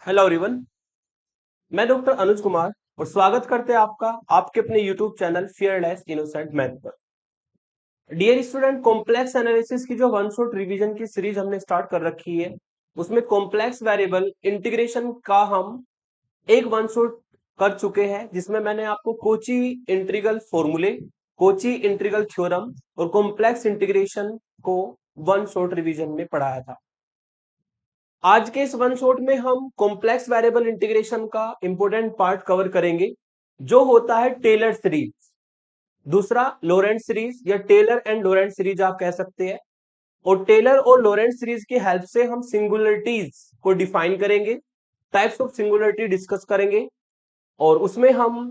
Hello everyone. मैं doctor Anuj Kumar और स्वागत करते हैं आपका आपके अपने YouTube channel fearless innocent math पर। डियर स्टूडेंट, कॉम्प्लेक्स एनालिसिस की जो वन शॉट रिवीजन की सीरीज हमने स्टार्ट कर रखी है, उसमें कॉम्प्लेक्स वेरिएबल इंटीग्रेशन का हम एक वन शॉट कर चुके हैं, जिसमें मैंने आपको कोची इंटीग्रल फॉर्मूले, कोची इंटीग्रल थ्योरम और कॉम्प्लेक्स इंटीग्रेशन को वन शॉट रिवीजन में पढ़ाया था। आज के इस वन शॉट में हम कॉम्प्लेक्स वेरिएबल इंटीग्रेशन का इंपॉर्टेंट पार्ट कवर करेंगे, जो होता है टेलर सीरीज, दूसरा लोरेंट सीरीज या टेलर एंड लोरेंट सीरीज आप कह सकते हैं। और टेलर और लोरेंट सीरीज की हेल्प से हम सिंगुलरिटीज को डिफाइन करेंगे, टाइप्स ऑफ सिंगुलरिटी डिस्कस करेंगे, और उसमें हम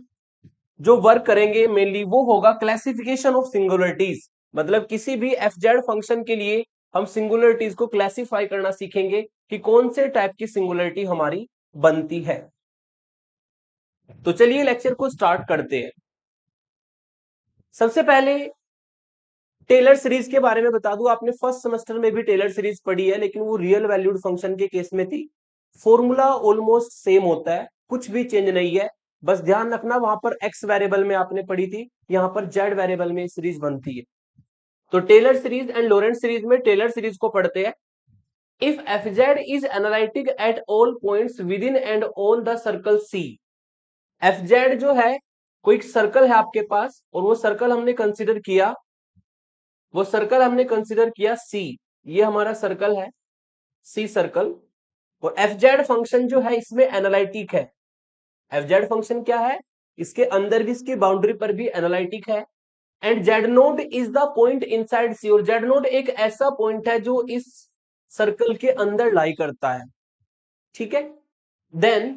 जो वर्क करेंगे मेनली वो होगा क्लासिफिकेशन ऑफ सिंगुलरिटीज। मतलब किसी भी एफ जेड फंक्शन के लिए हम सिंगुलरिटीज को क्लासिफाई करना सीखेंगे कि कौन से टाइप की सिंगुलरिटी हमारी बनती है। तो चलिए लेक्चर को स्टार्ट करते हैं। सबसे पहले टेलर सीरीज के बारे में बता दूं, आपने फर्स्ट सेमेस्टर में भी टेलर सीरीज पढ़ी है, लेकिन वो रियल वैल्यूड फंक्शन के केस में थी। फॉर्मूला ऑलमोस्ट सेम होता है, कुछ भी चेंज नहीं है। बस ध्यान रखना, वहां पर एक्स वेरिएबल में आपने पढ़ी थी, यहां पर जेड वेरिएबल में सीरीज बनती है। तो Taylor series and Laurent series में टेलर सीरीज को पढ़ते हैं। If f Z is analytic at all points within and on the circle C. F z जो है, कोई सर्कल है आपके पास, और वो सर्कल हमने कंसिडर किया, सी। ये हमारा सर्कल है, सी सर्कल। और एफ जेड फंक्शन जो है इसमें एनालिटिक है। एफ जेड फंक्शन क्या है, इसके अंदर भी, इसकी बाउंड्री पर भी एनालिटिक है। And z naught is the point inside C, और जेड नोड एक ऐसा पॉइंट है जो इस सर्कल के अंदर लाई करता है। ठीक है। Then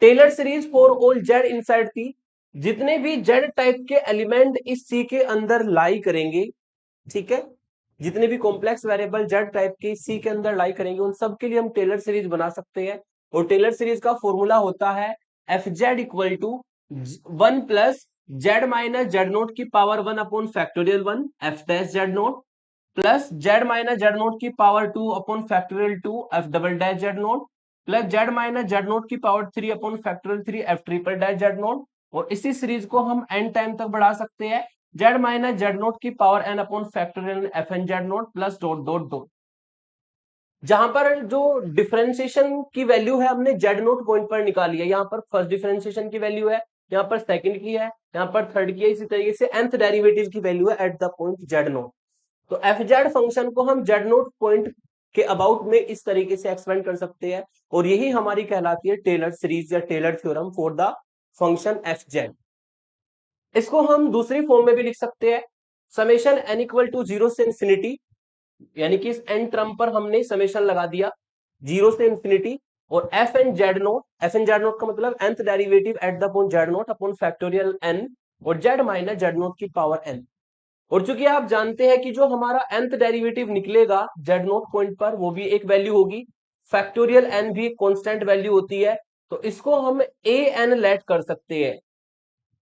Taylor series for all z inside C, जितने भी जेड टाइप के एलिमेंट इस सी के अंदर लाई करेंगे, ठीक है, जितने भी कॉम्प्लेक्स वेरिएबल जेड टाइप के सी के अंदर लाई करेंगे, उन सब के लिए हम टेलर सीरीज बना सकते हैं। और टेलर सीरीज का फॉर्मूला होता है F Z equal to 1 plus Z minus Z naught की power 1 upon factorial 1 F dash Z naught, plus Z minus Z naught की power 2 upon factorial 2 F double dash Z naught, plus Z minus Z naught की power 3 upon factorial 3 F triple dash Z naught. और इसी series को हम N time तक बढ़ा सकते हैं, जेड माइनस जेड नोट की power n upon factorial f n z naught plus dot dot dot. जहां पर जो डिफरेंशिएशन की वैल्यू है हमने जेड नोट पॉइंट पर निकाली है, यहाँ पर फर्स्ट डिफरेंशिएशन की वैल्यू है, यहाँ पर सेकंड की है, यहाँ पर थर्ड की है, इसी तरीके से nth डेरिवेटिव की वैल्यू है eight the point z note. तो एफ जेड फंक्शन को हम जेड नोट पॉइंट के अबाउट में इस तरीके से एक्सपेंड कर सकते हैं, और यही हमारी कहलाती है टेलर सीरीज या Taylor theorem for the function F z. इसको हम दूसरी फॉर्म में भी लिख सकते हैं, summation N equal to zero से इंफिनिटी, यानी कि इस एन टर्म पर हमने समेशन लगा दिया जीरो से इंफिनिटी, और एफ एन जेड नोट का मतलब nth derivative at the point z naught upon factorial n, और जेड माइनस जेड नोट की पावर एन। और चूंकि आप जानते हैं कि जो हमारा nth डेरिवेटिव निकलेगा जेड नोट पॉइंट पर, वो भी एक वैल्यू होगी, फैक्टोरियल एन भी कांस्टेंट वैल्यू होती है, तो इसको हम ए एन लेट कर सकते हैं।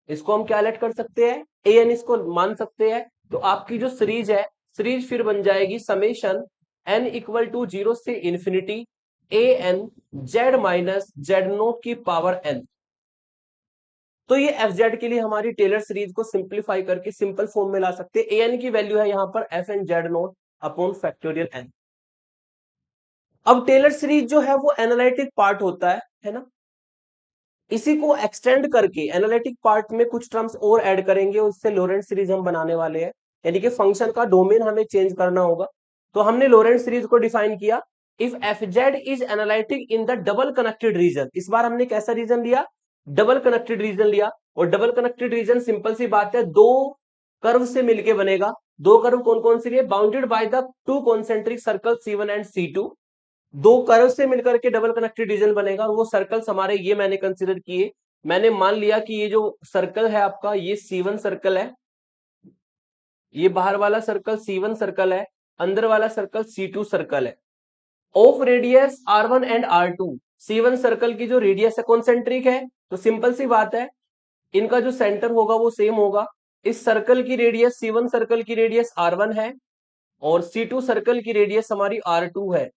इसको हम क्या लेट कर सकते हैं, ए एन इसको मान सकते हैं। तो आपकी जो सीरीज है, सीरीज फिर बन जाएगी summation N equal to zero से infinity A N Z minus Z naught की पावर एन। तो ये एफ जेड के लिए हमारी टेलर सीरीज को सिंप्लीफाई करके सिंपल फॉर्म में ला सकते हैं। ए एन की वैल्यू है यहां पर f n z naught upon factorial n. अब टेलर सीरीज जो है वो एनालिटिक पार्ट होता है ना, इसी को एक्सटेंड करके एनालिटिक पार्ट में कुछ टर्म्स और ऐड करेंगे, उससे लोरेंट सीरीज हम बनाने वाले हैं, यानी कि फंक्शन का डोमेन हमें चेंज करना होगा। तो हमने लोरेंट सीरीज को डिफाइन किया, if f Z is analytic in the double connected region. इस बार हमने कैसा रीजन लिया, डबल कनेक्टेड रीजन लिया। और डबल कनेक्टेड रीजन सिंपल सी बात है, दो कर्व से मिलके बनेगा। दो कर्व कौन कौन से लिए, bounded by the two concentric circle C1 and C2। दो कर्व से मिलकर के डबल कनेक्टेड रीजन बनेगा, और वो सर्कल्स हमारे ये मैंने कंसीडर किए। मैंने मान लिया कि ये जो सर्कल है आपका, ये C1 सर्कल है, ये बाहर वाला सर्कल C1 सर्कल है, अंदर वाला सर्कल C2 सर्कल है। Of radius R1 and R2, C1 circle की जो रेडियस है कॉन्सेंट्रिक है, तो सिंपल सी बात है, इनका जो सेंटर होगा वो सेम होगा। इस सर्कल की रेडियस, C1 सर्कल की रेडियस R1 है, और C2 सर्कल की रेडियस हमारी R2 है।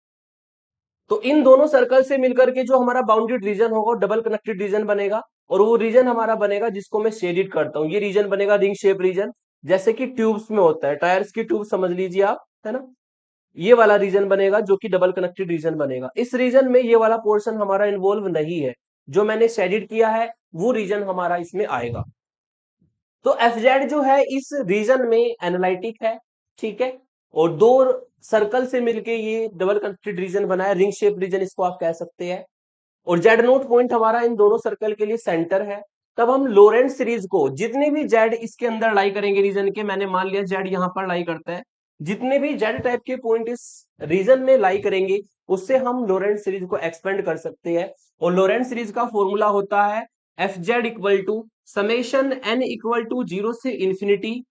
तो इन दोनों सर्कल से मिलकर के जो हमारा बाउंडेड रीजन होगा डबल कनेक्टेड रीजन बनेगा, और वो रीजन हमारा बनेगा जिसको मैं शेडिड करता हूं, ये रीजन बनेगा रिंग शेप रीजन, जैसे कि ट्यूब्स में होता है, टायर्स की ट्यूब समझ लीजिए आप, है ना। ये वाला रीजन बनेगा जो कि डबल कनेक्टेड रीजन बनेगा। इस रीजन में ये वाला पोर्शन हमारा इन्वॉल्व नहीं है, जो मैंने शेडिड किया है वो रीजन हमारा इसमें आएगा। तो एफजेड जो है इस रीजन में एनालिटिक है, ठीक है, और दो सर्कल से मिलके ये डबल कनेक्टेड रीजन बना है, रिंग शेप रीजन इसको आप कह सकते हैं। और जेड नोट पॉइंट हमारा इन दोनों सर्कल के लिए सेंटर है। तब हम लोरेंट सीरीज को जितने भी जेड इसके अंदर लाई करेंगे रीजन के, मैंने मान लिया जेड यहां पर लाई करता है, जितने भी जेड टाइप के पॉइंट इस रीजन में लाई करेंगे उससे हम लोरेंट सीरीज को एक्सपेंड कर सकते हैं। और लोरेंट सीरीज का फॉर्मूला होता है F Z equal to summation N equal to 0 से infinity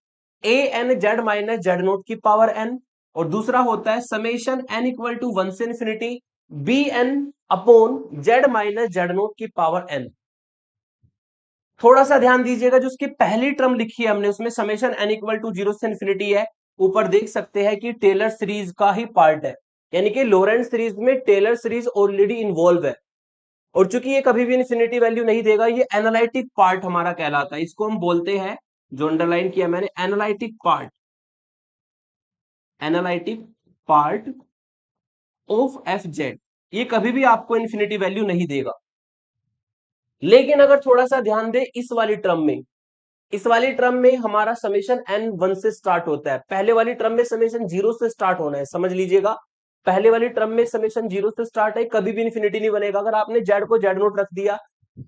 A N Z minus Z naught की पावर एन, और दूसरा होता है समेशन एन इक्वल टू 1 से infinity b n upon z minus Z naught की पावर एन। थोड़ा सा ध्यान दीजिएगा, जो उसकी पहली टर्म लिखी है हमने उसमें समेशन एन इक्वल टू 0 से इंफिनिटी है, ऊपर देख सकते हैं कि टेलर सीरीज का ही पार्ट है, यानी कि लोरेंट सीरीज में टेलर सीरीज ऑलरेडी इन्वॉल्व है। और चूंकि ये कभी भी इन्फिनिटी वैल्यू नहीं देगा, ये एनालिटिक पार्ट हमारा कहलाता है, इसको हम बोलते हैं, जो अंडरलाइन किया मैंने, analytic part, analytic part of f Z. ये कभी भी आपको इन्फिनिटी वैल्यू नहीं देगा। लेकिन अगर थोड़ा सा ध्यान दे इस वाली टर्म में, इस वाली टर्म में हमारा समेशन एन 1 से स्टार्ट होता है, पहले वाली टर्म में समेशन 0 से स्टार्ट होना है, समझ लीजिएगा। पहले वाली टर्म में समेशन 0 से स्टार्ट है, कभी भी इन्फिनिटी नहीं बनेगा। अगर आपने जेड को जेड नोट रख दिया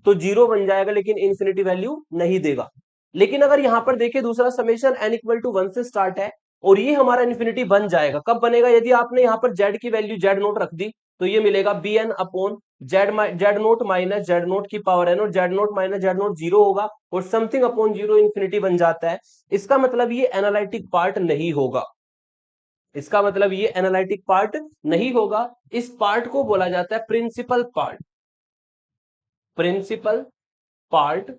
तो 0 बन जाएगा, लेकिन इन्फिनिटी वैल्यू नहीं देगा। लेकिन अगर यहां पर देखिए दूसरा समेशन एन इक्वल टू 1 से स्टार्ट है, और ये हमारा इन्फिनिटी बन जाएगा। कब बनेगा? यदि आपने यहां पर जेड की वैल्यू जेड नोट रख दी तो ये मिलेगा b n upon z naught minus Z naught की पावर एन, और z naught minus Z naught 0 होगा, और समथिंग अपॉन 0 इन्फिनिटी बन जाता है। इसका मतलब ये एनालिटिक पार्ट नहीं होगा, इसका मतलब ये एनालिटिक पार्ट नहीं होगा। इस पार्ट को बोला जाता है principal part, principal part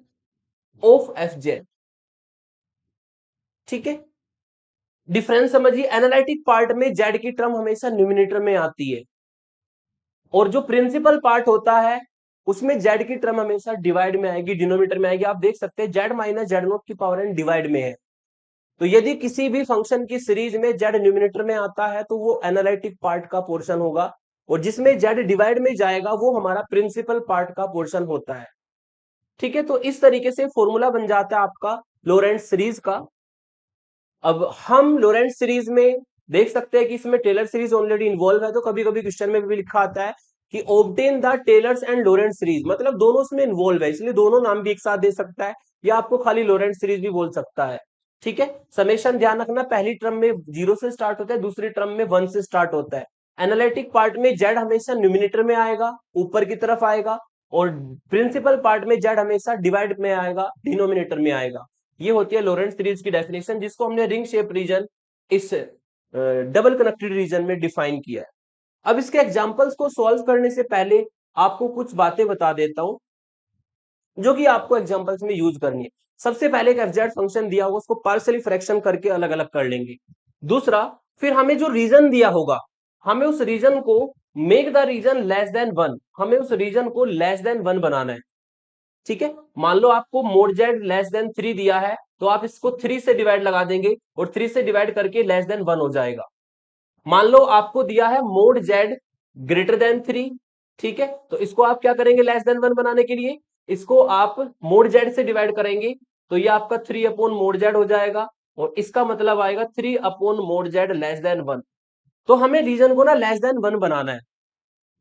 of f z, ठीक है। डिफरेंस समझिए, एनालिटिक पार्ट में जेड की टर्म हमेशा न्यूमिनेटर में आती है, और जो प्रिंसिपल पार्ट होता है उसमें जेड की टर्म हमेशा डिवाइड में आएगी, डिनोमिनेटर में आएगी। आप देख सकते हैं जेड माइनस जेड नोट की पावर एन डिवाइड में है। तो यदि किसी भी फंक्शन की सीरीज में जेड न्यूमिनेटर में आता है तो वो एनालिटिक पार्ट का पोर्शन होगा, और जिसमें जेड डिवाइड में जाएगा वो हमारा प्रिंसिपल पार्ट का पोर्शन होता है, ठीक है। तो इस तरीके से फॉर्मूला बन जाता है आपका लोरेंट सीरीज का। अब हम लोरेंट सीरीज में देख सकते हैं कि इसमें टेलर सीरीज ऑलरेडी इन्वॉल्व है, तो कभी कभी क्वेश्चन में भी लिखा आता है कि obtain the tailors and Laurent series, मतलब दोनों इसमें इन्वॉल्व है, इसलिए दोनों नाम भी एक साथ दे सकता है, या आपको खाली लोरेंट सीरीज भी बोल सकता है, ठीक है। समेशन ध्यान रखना, पहली टर्म में 0 से स्टार्ट होता है, दूसरी टर्म में 1 से स्टार्ट होता है। एनालिटिक पार्ट में जेड हमेशा न्यूमिनेटर में आएगा, ऊपर की तरफ आएगा, और प्रिंसिपल पार्ट में जेड हमेशा डिवाइड में आएगा, डिनोमिनेटर में आएगा। ये होती है लोरेंट सीरीज की डेफिनेशन, जिसको हमने रिंग शेप रीजन इस डबल कनेक्टेड रीजन में डिफाइन किया है। अब इसके एग्जांपल्स को सॉल्व करने से पहले आपको कुछ बातें बता देता हूं जो कि आपको एग्जांपल्स में यूज करनी है। सबसे पहले एक एफजेड फंक्शन दिया होगा उसको पार्शियली फ्रैक्शन करके अलग अलग कर लेंगे। दूसरा, फिर हमें जो रीजन दिया होगा हमें उस रीजन को make the region less than 1, हमें उस रीजन को लेस देन 1 बनाना है, ठीक है। मान लो आपको मोड जेड लेस देन 3 दिया है, तो आप इसको 3 से डिवाइड लगा देंगे, और 3 से डिवाइड करके लेस देन 1 हो जाएगा। मान लो आपको दिया है मोड जेड ग्रेटर देन 3, ठीक है, तो इसको आप क्या करेंगे लेस देन 1 बनाने के लिए, इसको आप मोड जेड से डिवाइड करेंगे, तो ये आपका 3 अपॉन मोड जेड हो जाएगा, और इसका मतलब आएगा 3 upon mode z less than 1। तो हमें रीजन को ना लेस देन 1 बनाना है।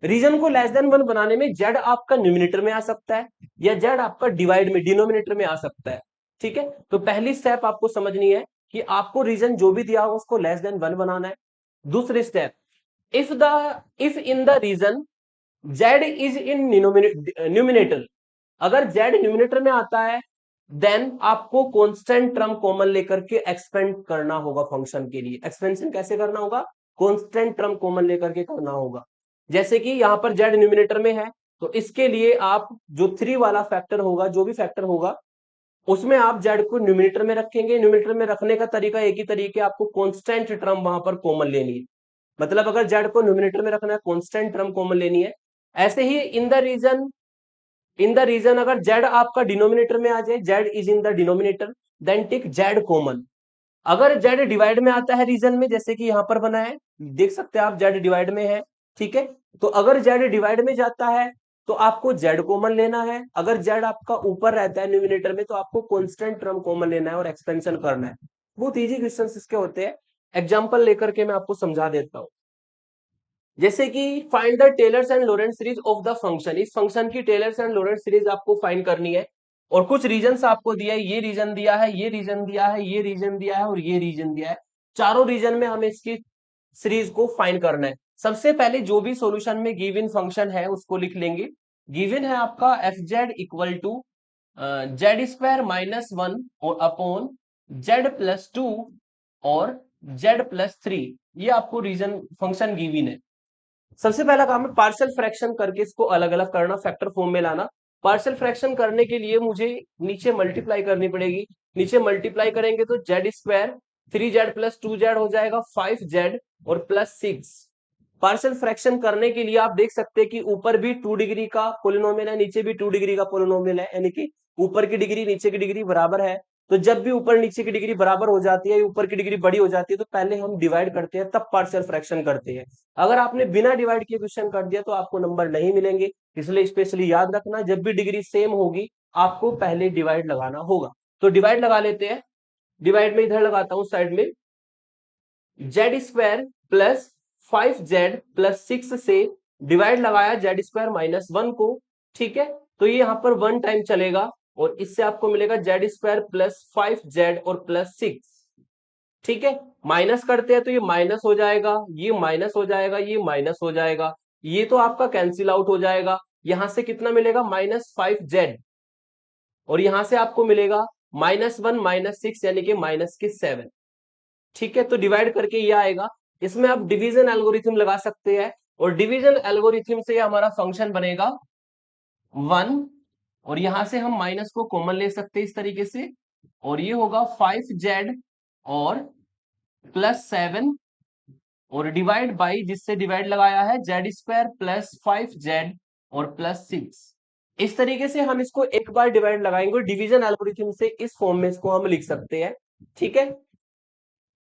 रीजन को लेस देन 1 बनाने में जेड आपका न्यूमिनेटर में आ सकता है, या जेड आपका डिवाइड में डिनोमिनेटर में आ सकता है, ठीक है। तो पहली स्टेप आपको समझनी है कि आपको रीजन जो भी दिया होगा उसको लेस देन 1 बनाना है। दूसरी step, if in the region z is in numerator, अगर जेड न्यूमिनेटर में आता है देन आपको कांस्टेंट टर्म कॉमन लेकर के एक्सपेंड करना होगा फंक्शन के लिए। एक्सपेंशन कैसे करना होगा? कांस्टेंट टर्म कॉमन लेकर के करना होगा। जैसे कि यहां पर जेड न्यूमिनेटर में है, तो इसके लिए आप जो 3 वाला फैक्टर होगा, जो भी फैक्टर होगा उसमें आप जेड को न्यूमिनेटर में रखेंगे। न्यूमिनेटर में रखने का तरीका एक ही तरीके, आपको कांस्टेंट टर्म वहां पर कॉमन लेनी है। मतलब अगर जेड को न्यूमिनेटर में रखना है, कांस्टेंट टर्म कॉमन लेनी है। ऐसे ही इन द रीजन अगर जेड आपका डिनोमिनेटर में आ जाए, z is in the denominator, then take z common. अगर जेड डिवाइड में आता है रीजन में, जैसे कि यहां पर बना है, देख सकते हैं आप जेड डिवाइड में है, ठीक है। तो अगर जेड डिवाइड में जाता है तो आपको जेड कॉमन लेना है। अगर जेड आपका ऊपर रहता है न्यूमिनेटर में तो आपको कांस्टेंट टर्म कॉमन लेना है और एक्सपेंशन करना है। बहुत इजी क्वेश्चंस इसके होते हैं। एग्जांपल लेकर के मैं आपको समझा देता हूं। जैसे कि find the tailors and Laurent series of the function. इस फंक्शन की टेलर्स एंड लॉरेंट सीरीज आपको फाइंड करनी है और कुछ रीजन आपको दिया है, ये रीजन दिया है, ये रीजन दिया है, ये रीजन दिया है और ये रीजन दिया है। चारों रीजन में हमें इसकी सीरीज को फाइंड करना है। सबसे पहले जो भी सॉल्यूशन में गिवन फंक्शन है उसको लिख लेंगे। गिवन है आपका f Z equal to z square minus one और अपॉन जेड प्लस टू और जेड प्लस थ्री। ये आपको रीजन फंक्शन गिवन है। सबसे पहला काम है पार्शियल फ्रैक्शन करके इसको अलग अलग करना, फैक्टर फॉर्म में लाना। पार्शियल फ्रैक्शन करने के लिए मुझे नीचे मल्टीप्लाई करनी पड़ेगी। नीचे मल्टीप्लाई करेंगे तो Z square 3z plus 2z हो जाएगा 5z और प्लस 6। पार्शियल फ्रैक्शन करने के लिए आप देख सकते हैं कि ऊपर भी 2 डिग्री का पोलिनोमियल है, नीचे भी 2 डिग्री का पोलिनोमियल है, यानी कि ऊपर की डिग्री नीचे की डिग्री बराबर है। तो जब भी ऊपर नीचे की डिग्री बराबर हो जाती है, ऊपर की डिग्री बड़ी हो जाती है, तो पहले हम डिवाइड करते हैं तब पार्शियल फ्रैक्शन करते हैं। अगर आपने बिना डिवाइड किए क्वेश्चन कर दिया तो आपको नंबर नहीं मिलेंगे। इसलिए स्पेशली याद रखना, जब भी डिग्री सेम होगी आपको पहले डिवाइड लगाना होगा। तो डिवाइड लगा लेते हैं। डिवाइड में इधर लगाता हूं साइड में, Z square plus 5z plus 6 से डिवाइड लगाया जेड स्क्वायर माइनस 1 को, ठीक है। तो ये यहां पर 1 टाइम चलेगा और इससे आपको मिलेगा जेड स्क्वायर प्लस 5z और प्लस 6, ठीक है। माइनस करते हैं तो ये माइनस हो जाएगा, ये माइनस हो जाएगा, ये माइनस हो जाएगा, ये तो आपका कैंसिल आउट हो जाएगा। यहां से कितना मिलेगा -5z और यहां से आपको मिलेगा -1 -6 यानी कि -7, ठीक है। तो डिवाइड करके ये आएगा। इसमें आप डिवीजन एल्गोरिथम लगा सकते हैं और डिवीजन एल्गोरिथम से हमारा फंक्शन बनेगा 1 और यहां से हम माइनस को कॉमन ले सकते हैं इस तरीके से, और ये होगा 5z और प्लस 7 और डिवाइड बाई, जिससे डिवाइड लगाया है जेड स्क्वायर प्लस 5z और प्लस 6। इस तरीके से हम इसको एक बार डिवाइड लगाएंगे डिवीजन एल्गोरिथम से, इस फॉर्म में इसको हम लिख सकते हैं, ठीक है।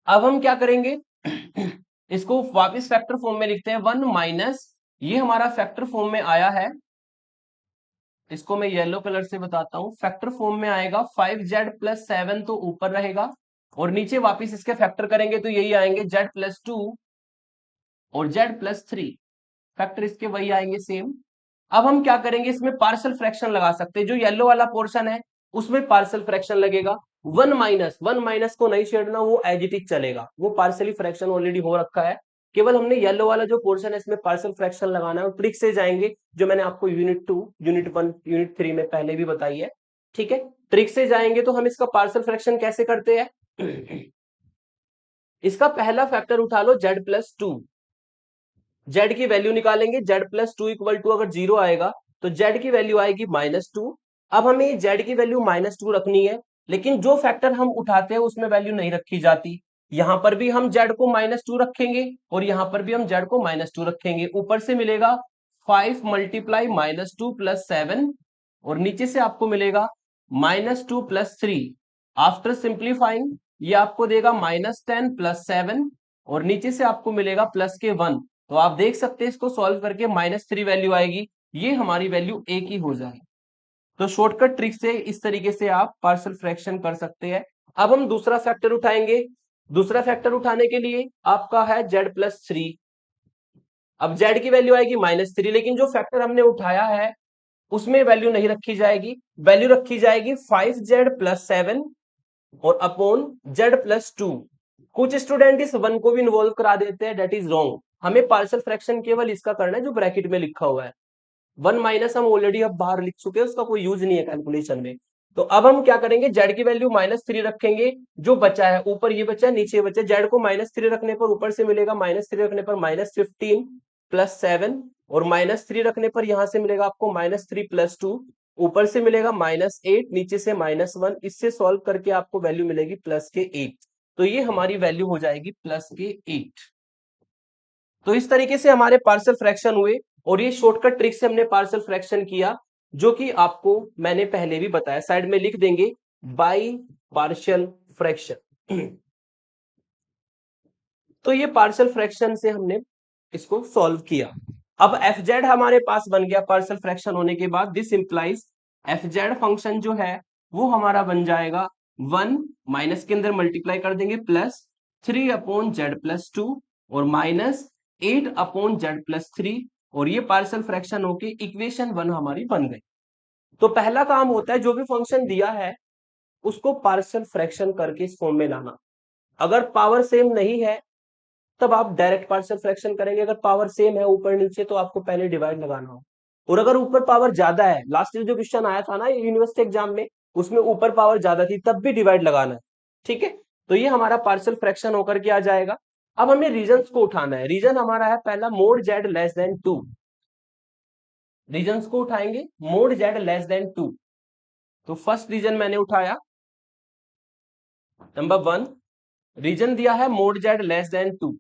अब हम क्या करेंगे इसको वापस फैक्टर फॉर्म में लिखते हैं। 1 माइनस, ये हमारा फैक्टर फॉर्म में आया है, इसको मैं येलो कलर से बताता हूं। फैक्टर फॉर्म में आएगा 5z प्लस 7 तो ऊपर रहेगा और नीचे वापस इसके फैक्टर करेंगे तो यही आएंगे z प्लस 2 और z प्लस 3। फैक्टर इसके वही आएंगे सेम। अब हम क्या करेंगे, इसमें पार्शियल फ्रैक्शन लगा सकते हैं। जो येलो वाला पोर्शन है उसमें पार्शियल फ्रैक्शन लगेगा। 1 माइनस को नहीं छेड़ना, वो एज इट इज चलेगा, वो पार्शियली फ्रैक्शन ऑलरेडी हो रखा है। केवल हमने येलो वाला जो पोर्शन है इसमें पार्शियल फ्रैक्शन लगाना है और ट्रिक से जाएंगे, जो मैंने आपको यूनिट 2 यूनिट 1 यूनिट 3 में पहले भी बताई है, ठीक है। ट्रिक से जाएंगे तो हम इसका पार्शियल फ्रैक्शन कैसे करते हैं इसका पहला फैक्टर उठा लो z प्लस 2, जेड की वैल्यू निकालेंगे। जेड प्लस 2 इक्वल टू अगर 0 आएगा तो जेड की वैल्यू आएगी -2। अब हमें जेड की वैल्यू -2 रखनी है, लेकिन जो फैक्टर हम उठाते हैं उसमें वैल्यू नहीं रखी जाती। यहां पर भी हम जेड को -2 रखेंगे और यहां पर भी हम जेड को -2 रखेंगे। ऊपर से मिलेगा 5 मल्टीप्लाई -2 प्लस 7 और नीचे से आपको मिलेगा -2 प्लस 3। आफ्टर सिंप्लीफाइंग ये आपको देगा -10 प्लस 7 और नीचे से आपको मिलेगा प्लस के 1। तो आप देख सकते हैं इसको सॉल्व करके -3 वैल्यू आएगी, ये हमारी वैल्यू एक ही हो जाएगी। तो शॉर्टकट ट्रिक से इस तरीके से आप पार्शियल फ्रैक्शन कर सकते हैं। अब हम दूसरा फैक्टर उठाएंगे। दूसरा फैक्टर उठाने के लिए आपका है z प्लस 3। अब z की वैल्यू आएगी -3, लेकिन जो फैक्टर हमने उठाया है उसमें वैल्यू नहीं रखी जाएगी। वैल्यू रखी जाएगी 5z प्लस 7 और अपॉन z प्लस 2। कुछ स्टूडेंट इस 1 को भी इन्वॉल्व करा देते हैं, डेट इज रॉन्ग। हमें पार्शियल फ्रैक्शन केवल इसका करना है जो ब्रैकेट में लिखा हुआ है। 1 माइनस हम ऑलरेडी अब बाहर लिख चुके हैं, उसका कोई यूज नहीं है कैलकुलेशन में। तो अब हम क्या करेंगे, जेड की वैल्यू -3 रखेंगे। जो बचा है ऊपर ये बचा, नीचे बचा, जेड को -3 रखने पर ऊपर से मिलेगा -3 रखने पर -15 प्लस 7 और -3 रखने पर यहां से मिलेगा आपको -3 प्लस 2, ऊपर से मिलेगा -8, नीचे से -1। इससे सॉल्व करके आपको वैल्यू मिलेगी प्लस के 8। तो ये हमारी वैल्यू हो जाएगी प्लस के 8। तो इस तरीके से हमारे पार्शियल फ्रैक्शन हुए, और ये शॉर्टकट ट्रिक से हमने पार्शियल फ्रैक्शन किया, जो कि आपको मैंने पहले भी बताया, साइड में लिख देंगे बाय पार्शियल फ्रैक्शन। तो ये पार्शियल फ्रैक्शन से हमने इसको सॉल्व किया। अब एफ जेड हमारे पास बन गया पार्शियल फ्रैक्शन होने के बाद। This implies F Z function जो है वो हमारा बन जाएगा 1 माइनस के अंदर मल्टीप्लाई कर देंगे प्लस 3/z+2 और माइनस 8/z+3, और ये पार्शियल फ्रैक्शन होके इक्वेशन 1 हमारी बन गई। तो पहला काम होता है जो भी फंक्शन दिया है उसको पार्शियल फ्रैक्शन करके इस फॉर्म में लाना। अगर पावर सेम नहीं है तब आप डायरेक्ट पार्शियल फ्रैक्शन करेंगे, अगर पावर सेम है ऊपर नीचे तो आपको पहले डिवाइड लगाना हो, और अगर ऊपर पावर ज्यादा है, लास्ट ईयर जो क्वेश्चन आया था ना यूनिवर्सिटी एग्जाम में, उसमें ऊपर पावर ज्यादा थी तब भी डिवाइड लगाना है। ठीक है, तो ये हमारा पार्शियल फ्रैक्शन होकर के आ जाएगा। अब हमें रीजन्स को उठाना है। रीजन हमारा है पहला mod z less than 2। Regions को उठाएंगे मोड जेड लेस देन 2। तो फर्स्ट रीजन मैंने उठाया, नंबर 1 रीजन दिया है मोड जेड लेस देन 2।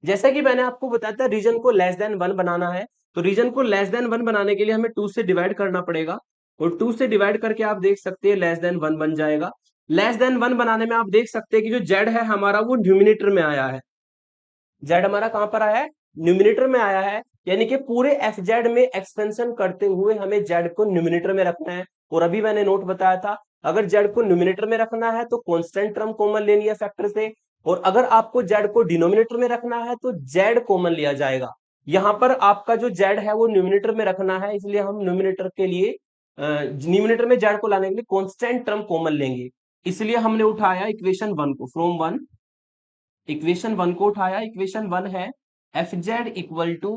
जैसा कि मैंने आपको बताया था रीजन को लेस देन 1 बनाना है, तो रीजन को लेस देन 1 बनाने के लिए हमें 2 से डिवाइड करना पड़ेगा, और 2 से डिवाइड करके आप देख सकते हैं लेस देन 1 बन जाएगा। लेस देन 1 बनाने में आप देख सकते हैं कि जो जेड है हमारा वो न्यूमिनेटर में आया है। जेड हमारा कहां पर आया है? न्यूमिनेटर में आया है, यानी कि पूरे एफ जेड में एक्सपेंशन करते हुए हमें जेड को न्यूमिनेटर में रखना है। और अभी मैंने नोट बताया था अगर जेड को न्यूमिनेटर में रखना है तो कांस्टेंट टर्म कॉमन लेनी है फैक्टर से, और अगर आपको जेड को डिनोमिनेटर में रखना है तो जेड कॉमन लिया जाएगा। यहां पर आपका जो जेड है वो न्यूमिनेटर में रखना है, इसलिए हम न्यूमिनेटर के लिए न्यूमिनेटर में जेड को लाने के लिए कांस्टेंट टर्म कॉमन लेंगे। इसलिए हमने उठाया इक्वेशन 1 को, फ्रॉम 1 इक्वेशन 1 को उठाया। इक्वेशन 1 है F Z equal to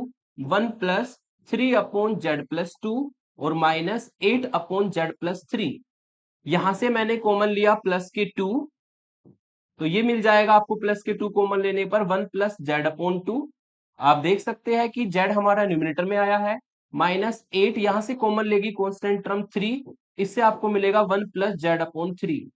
1 plus 3/z+2 और माइनस 8/z+3। यहां से मैंने कॉमन लिया प्लस के 2, तो ये मिल जाएगा आपको प्लस के 2 कॉमन लेने पर 1 प्लस z/2। आप देख सकते हैं कि z हमारा न्यूमिनेटर में आया है, माइनस 8 यहां से कॉमन लेगी कांस्टेंट टर्म 3, इससे आपको मिलेगा 1 प्लस z/3।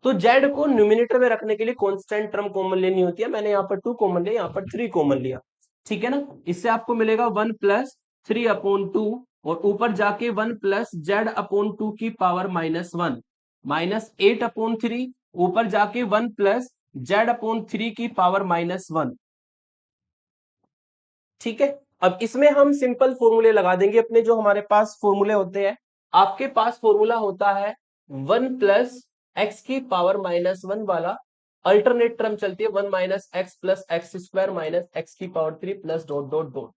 तो जेड को न्यूमिनेटर में रखने के लिए कांस्टेंट टर्म कॉमन लेनी होती है, मैंने यहाँ पर 2 कॉमन लिया, यहाँ पर 3 कॉमन लिया। ठीक है ना, इससे आपको मिलेगा 1 प्लस 3/2 और ऊपर जाके 1 प्लस z/2 की पावर -1 माइनस 8/3, ऊपर जाके 1 प्लस z/3 की पावर -1। ठीक है, अब इसमें हम सिंपल फॉर्मूले लगा देंगे अपने, जो हमारे पास फॉर्मूले होते हैं। आपके पास फॉर्मूला होता है 1 प्लस एक्स की पावर -1 वाला, अल्टरनेट टर्म चलती है 1 minus X plus X square minus x की power 3 plus dot dot dot.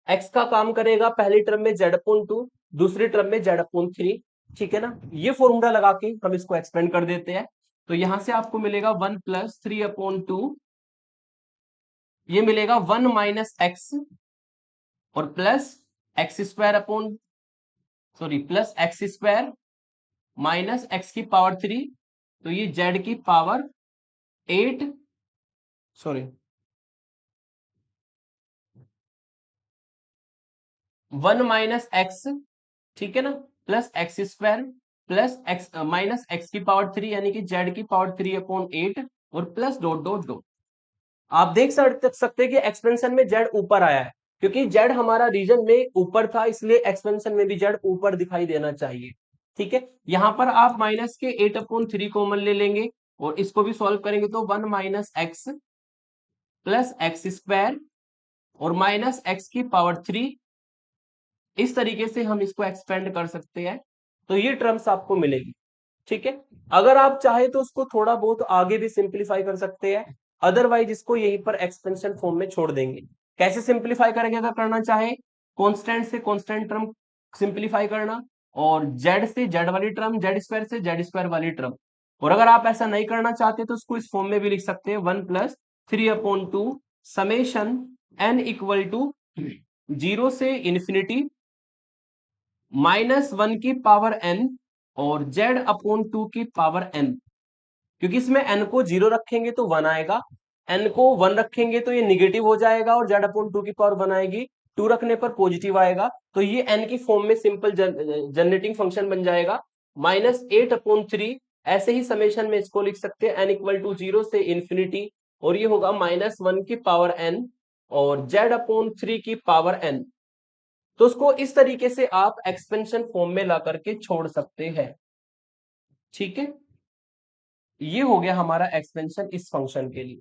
X का काम करेगा पहली टर्म में z/2, दूसरी टर्म में z/3। ठीक है ना, ये फॉर्मूला लगा के हम इसको एक्सपेंड कर देते हैं। तो यहां से आपको मिलेगा 1 प्लस 3/2, ये मिलेगा 1 माइनस एक्स और plus X square upon plus X square minus x की पावर 3, तो ये जेड की पावर 8 1 माइनस एक्स, ठीक है ना, plus X square plus x minus x की पावर 3 यानी कि जेड की पावर 3/8 और प्लस डॉट डॉट डॉट। आप देख सकते हैं कि एक्सपेंशन में जेड ऊपर आया है, क्योंकि जेड हमारा रीजन में ऊपर था, इसलिए एक्सपेंशन में भी जेड ऊपर दिखाई देना चाहिए। ठीक है, यहां पर आप माइनस के 8/3 कॉमन ले लेंगे और इसको भी सॉल्व करेंगे तो 1 minus X plus X square और माइनस एक्स की पावर 3, इस तरीके से हम इसको एक्सपेंड कर सकते हैं, तो ये टर्म्स आपको मिलेगी। ठीक है, अगर आप चाहे तो उसको थोड़ा बहुत आगे भी सिंप्लीफाई कर सकते हैं, अदरवाइज इसको यहीं पर एक्सपेंशन फॉर्म में छोड़ देंगे। कैसे सिंप्लीफाई करेंगे? अगर करना चाहे कांस्टेंट से कांस्टेंट टर्म सिंप्लीफाई करना, और जेड से जेड वाली टर्म, जेड स्क्वायर से जेड स्क्वायर वाली टर्म। और अगर आप ऐसा नहीं करना चाहते तो उसको इस फॉर्म में भी लिख सकते हैं 1 plus 3/2 summation n equal to 0 से इंफिनिटी -1 की पावर n और z/2 की पावर n। क्योंकि इसमें n को 0 रखेंगे तो 1 आएगा, n को 1 रखेंगे तो ये निगेटिव हो जाएगा और z/2 की पावर 1 आएगी, 2 रखने पर पॉजिटिव आएगा, तो ये n की फॉर्म में सिंपल जनरेटिंग फंक्शन बन जाएगा -8/3। ऐसे ही समेशन में इसको लिख सकते हैं n इक्वल टू 0 से इंफिनिटी, और ये होगा -1 की पावर n और z अपॉन 3 की पावर n। तो उसको इस तरीके से आप एक्सपेंशन फॉर्म में ला करके छोड़ सकते हैं। ठीक है, ये हो गया हमारा एक्सपेंशन इस फंक्शन के लिए।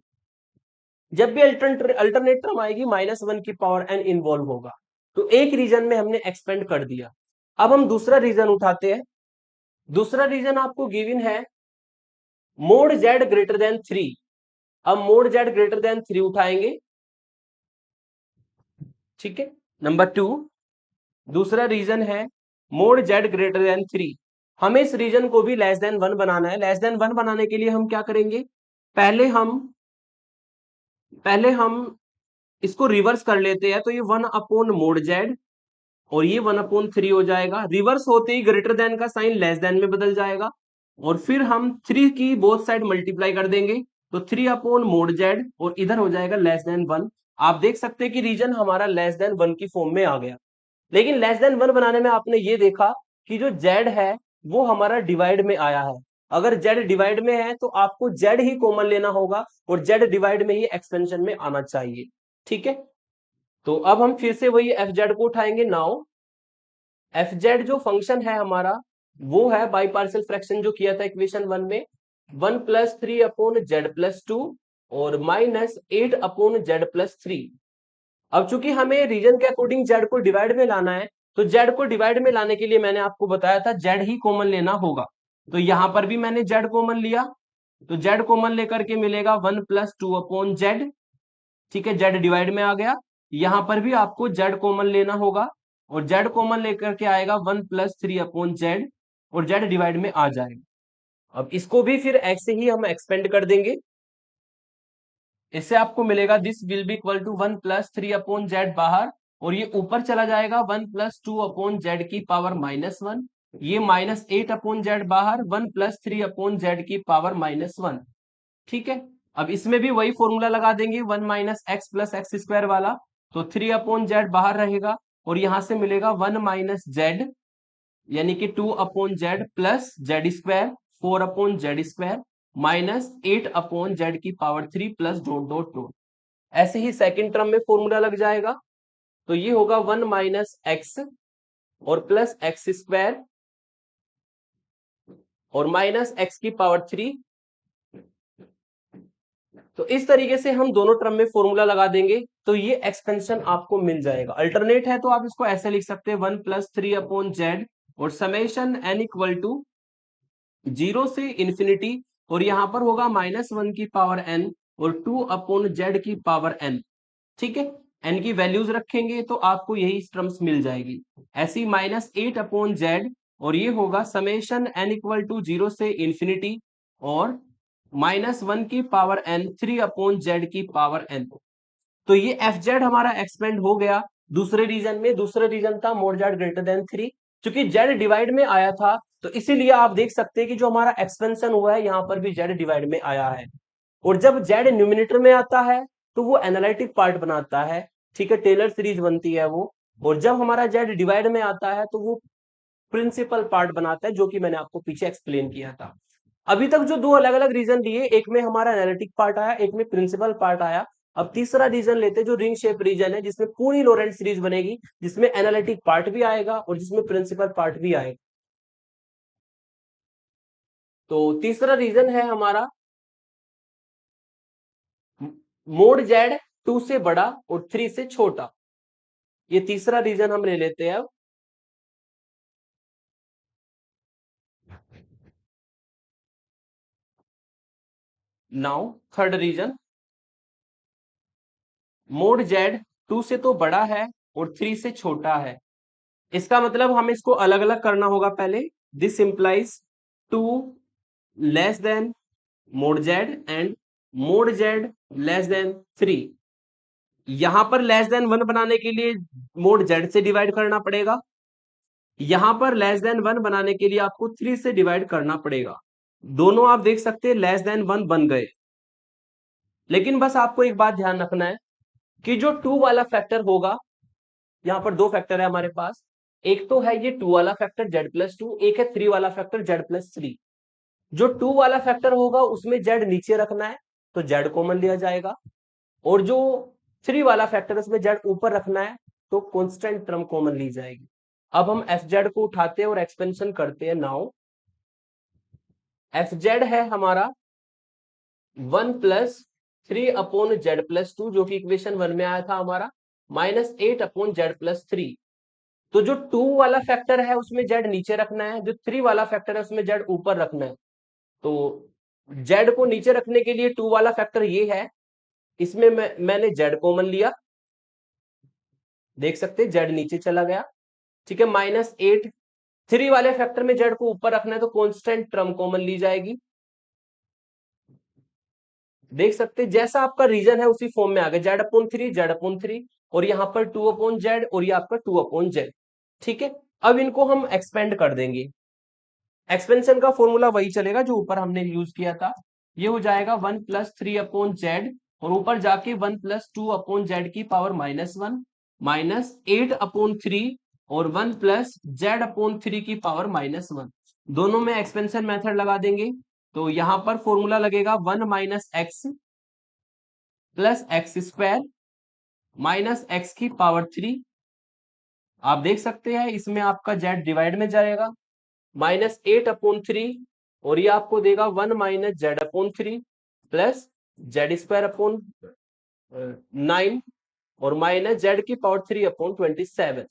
जब भी अल्टरनेट टर्म आएगी -1 की पावर n इन्वॉल्व होगा। तो एक रीजन में हमने एक्सपेंड कर दिया। अब हम दूसरा रीजन उठाते हैं। दूसरा रीजन आपको गिवन है मोड z ग्रेटर देन 3। अब मोड z ग्रेटर देन 3 उठाएंगे। ठीक है, नंबर 2 दूसरा रीजन है मोड z ग्रेटर देन 3। हमें इस रीजन को भी लेस देन 1 बनाना है। लेस देन 1 बनाने के लिए हम क्या करेंगे, पहले हम इसको रिवर्स कर लेते हैं। तो ये 1 अपॉन मोड जेड और ये 1/3 हो जाएगा। रिवर्स होते ही ग्रेटर देन का साइन लेस देन में बदल जाएगा और फिर हम 3 की बोथ साइड मल्टीप्लाई कर देंगे। तो 3 अपॉन मोड जेड और इधर हो जाएगा लेस देन 1। आप देख सकते हैं कि रीजन हमारा लेस देन 1 की फॉर्म में आ गया। लेकिन लेस देन 1 बनाने में आपने ये देखा कि जो जेड है वो हमारा डिवाइड में आया है। अगर जेड डिवाइड में है तो आपको जेड ही कॉमन लेना होगा और जेड डिवाइड में ही एक्सपेंशन में आना चाहिए। ठीक है, तो अब हम फिर से वही एफ जेड को उठाएंगे। नाउ एफ जेड जो फंक्शन है हमारा वो है बाई पार्शियल फ्रैक्शन जो किया था इक्वेशन 1 में 1+3 अपॉन z+2 और -8 अपॉन z+3। अब चूंकि हमें रीजन के अकॉर्डिंग जेड को डिवाइड में लाना है तो जेड को डिवाइड में लाने के लिए मैंने आपको बताया था जेड ही कॉमन लेना होगा। तो यहां पर भी मैंने जेड कॉमन लिया। तो जेड कॉमन लेकर के मिलेगा 1+2 अपॉन जेड। ठीक है, जेड डिवाइड में आ गया। यहां पर भी आपको जेड कॉमन लेना होगा और जेड कॉमन लेकर के आएगा 1+3 अपॉन जेड और जेड डिवाइड में आ जाएगा। अब इसको भी फिर ऐसे ही हम एक्सपेंड कर देंगे। इससे आपको मिलेगा this will be equal to 1+3 upon z बाहर और ये ऊपर चला जाएगा 1+2 अपॉन जेड की पावर -1। ये -8 अपॉन जेड बाहर 1+3 अपॉन जेड की पावर -1। ठीक है, अब इसमें भी वही फॉर्मूला लगा देंगे 1 - x प्लस एक्स स्क्वायर वाला। तो 3 अपॉन जेड बाहर रहेगा और यहां से मिलेगा 1 - जेड यानी कि 2 upon Z plus Z square 4 upon Z square -8 upon Z की power 3 plus dot dot dot. ऐसे ही सेकंड टर्म में फॉर्मूला लग जाएगा। तो ये होगा 1 - x और प्लस एक्स स्क्वायर और -x की पावर 3। तो इस तरीके से हम दोनों टर्म में फॉर्मूला लगा देंगे तो ये एक्सपेंशन आपको मिल जाएगा। अल्टरनेट है तो आप इसको ऐसे लिख सकते हैं 1+3 अपॉन जेड और समेशन n इक्वल टू 0 से इंफिनिटी और यहां पर होगा -1 की पावर n और 2 अपॉन जेड की पावर n। ठीक है, n की वैल्यूज रखेंगे तो आपको यही टर्म्स मिल जाएगी। ऐसी -8 अपॉन जेड और ये होगा समेशन n इक्वल टू 0 से इंफिनिटी और -1 की पावर n 3 अपॉन जेड की पावर n। तो ये एफ जेड हमारा एक्सपेंड हो गया दूसरे रीजन में। दूसरा रीजन था मोड जेड ग्रेटर देन 3। चूंकि जेड डिवाइड में आया था तो इसीलिए आप देख सकते हैं कि जो हमारा एक्सपेंशन हुआ है यहां पर भी जेड डिवाइड में आया है। और जब जेड न्यूमिनेटर में आता है तो वो एनालिटिक पार्ट बनाता है। ठीक है, टेलर सीरीज बनती है वो। और जब हमारा जेड डिवाइड में आता है तो वो प्रिंसिपल पार्ट बनाता है जो कि मैंने आपको पीछे एक्सप्लेन किया था। अभी तक जो दो अलग अलग रीजन लिए, एक में हमारा एनालिटिक पार्ट आया, एक में प्रिंसिपल पार्ट आया। अब तीसरा रीजन लेते जो रिंग शेप रीजन है जिसमें पूरी लोरेंट सीरीज बनेगी, जिसमें एनालिटिक पार्ट भी आएगा और जिसमें प्रिंसिपल पार्ट भी आएगा। तो तीसरा रीजन है हमारा मोड जेड 2 से बड़ा और 3 से छोटा। ये तीसरा रीजन हम ले लेते हैं। अब now third region mod z 2 से तो बड़ा है और 3 से छोटा है। इसका मतलब हमें इसको अलग अलग करना होगा पहले। This implies 2 less than mode Z and mode z less then 3। यहां पर लेस देन 1 बनाने के लिए मोड जेड से डिवाइड करना पड़ेगा। यहां पर लेस देन 1 बनाने के लिए आपको 3 से डिवाइड करना पड़ेगा। दोनों आप देख सकते हैं लेस देन 1 बन गए। लेकिन बस आपको एक बात ध्यान रखना है कि जो 2 वाला फैक्टर होगा, यहां पर दो फैक्टर है हमारे पास। एक तो है ये 2 वाला फैक्टर z+2, एक है 3 वाला फैक्टर z+3। जो 2 वाला फैक्टर होगा उसमें जेड नीचे रखना है तो जेड कॉमन लिया जाएगा और जो 3 वाला फैक्टर उसमें जेड ऊपर रखना है तो कांस्टेंट टर्म कॉमन ली जाएगी। अब हम एफ जेड को उठाते हैं और एक्सपेंशन करते हैं। नाउ एफ जेड है हमारा 1+3/z+2 जो कि इक्वेशन 1 में आया था हमारा, -8/z+3। तो जो 2 वाला फैक्टर है उसमें जेड नीचे रखना है, जो 3 वाला फैक्टर है उसमें जेड ऊपर रखना है। तो जेड को नीचे रखने के लिए 2 वाला फैक्टर ये है, इसमें मैंने जेड कॉमन लिया, देख सकते हैं जेड नीचे चला गया, ठीक है। -8, 3 वाले फैक्टर में जेड को ऊपर रखना है तो कांस्टेंट टर्म कॉमन ली जाएगी, देख सकते हैं जैसा आपका रीजन है उसी फॉर्म में आ गया, Z/3 और यहां पर 2/z और ये आपका 2/z, ठीक है। अब इनको हम एक्सपेंड कर देंगे, एक्सपेंशन का फॉर्मूला वही चलेगा जो ऊपर हमने यूज किया था। ये हो जाएगा 1+3/z और ऊपर जाके 1+2/z की पावर -1 -8/3 और 1+z/3 की पावर -1, दोनों में एक्सपेंशन मेथड लगा देंगे। तो यहां पर फॉर्मूला लगेगा 1 - x plus x² minus x की पावर 3। आप देख सकते हैं इसमें आपका z डिवाइड में जाएगा, -8/3 और ये आपको देगा 1 - z/3 प्लस z²/9 और माइनस z की पावर 3/27।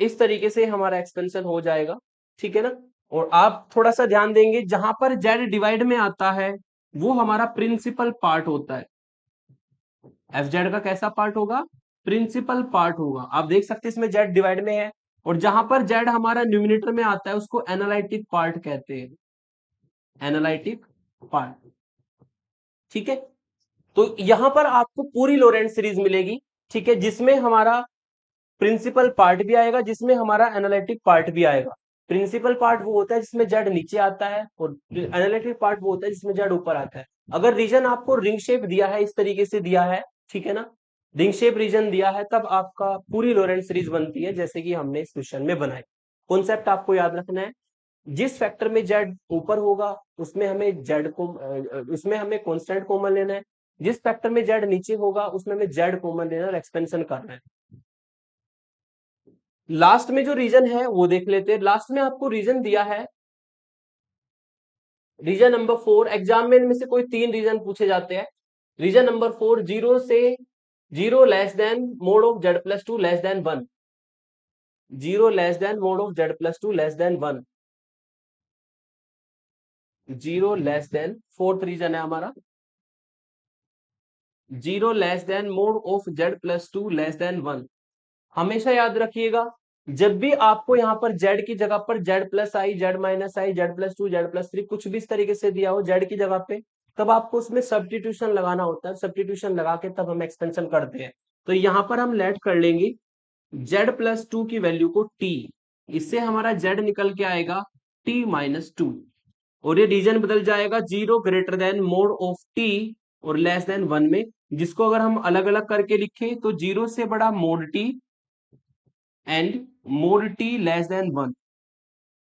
इस तरीके से हमारा एक्सपेंशन हो जाएगा, ठीक है ना। और आप थोड़ा सा ध्यान देंगे, जहां पर z डिवाइड में आता है वो हमारा प्रिंसिपल पार्ट होता है। एफ जेड का कैसा पार्ट होगा? प्रिंसिपल पार्ट होगा। आप देख सकते हैं इसमें जेड डिवाइड में है, और जहां पर जेड हमारा न्यूमिनेटर में आता है उसको एनालिटिक पार्ट कहते हैं, एनालिटिक पार्ट, ठीक है। तो यहां पर आपको पूरी लोरेंट्ज सीरीज मिलेगी, ठीक है, जिसमें हमारा प्रिंसिपल पार्ट भी आएगा, जिसमें हमारा एनालिटिक पार्ट भी आएगा। प्रिंसिपल पार्ट वो होता है जिसमें जेड नीचे आता है, और एनालिटिक पार्ट वो होता है जिसमें जेड ऊपर आता है। अगर रीजन आपको रिंग शेप दिया है, इस तरीके से दिया है, ठीक है ना, रिंग शेप रीजन दिया है, तब आपका पूरी लोरेंट्ज सीरीज बनती है, जैसे कि हमने इस क्वेश्चन में बनाई। कॉन्सेप्ट आपको याद रखना है, जिस फैक्टर में जेड ऊपर होगा उसमें हमें जेड को उसमें हमें कांस्टेंट कॉमन लेना है, जिस फैक्टर में जेड नीचे होगा उसमें हमें जेड कॉमन लेना और एक्सपेंशन करना है। लास्ट में जो रीजन है वो देख लेते हैं। लास्ट में आपको रीजन दिया है, रीजन नंबर 4। एग्जाम में इनमें से कोई 3 रीजन पूछे जाते हैं। रीजन नंबर 4, 0 से 0 less than mod of z+2 less than 1, 0 less than mod of z+2 less than 1, 0 less than, fourth region है हमारा 0 less than mod of z+2 less than 1। हमेशा याद रखिएगा, जब भी आपको यहाँ पर z की जगह पर z+i, z-i, z+2, z+3 कुछ भी इस तरीके से दिया हो z की जगह पे, तब आपको उसमें सब्स्टिट्यूशन लगाना होता है। सब्स्टिट्यूशन लगा के तब हम एक्सपेंशन करते हैं। तो यहाँ पर हम लेट कर लेंगे z+2 की वैल्यू को t, इससे हमारा z निकल के आएगा t-2, और ये रीजन बदल जाएगा 0 greater than mod of t और लेस देन 1 में, जिसको अगर हम अलग अलग करके लिखें तो 0 से बड़ा mode t and mode t less than 1,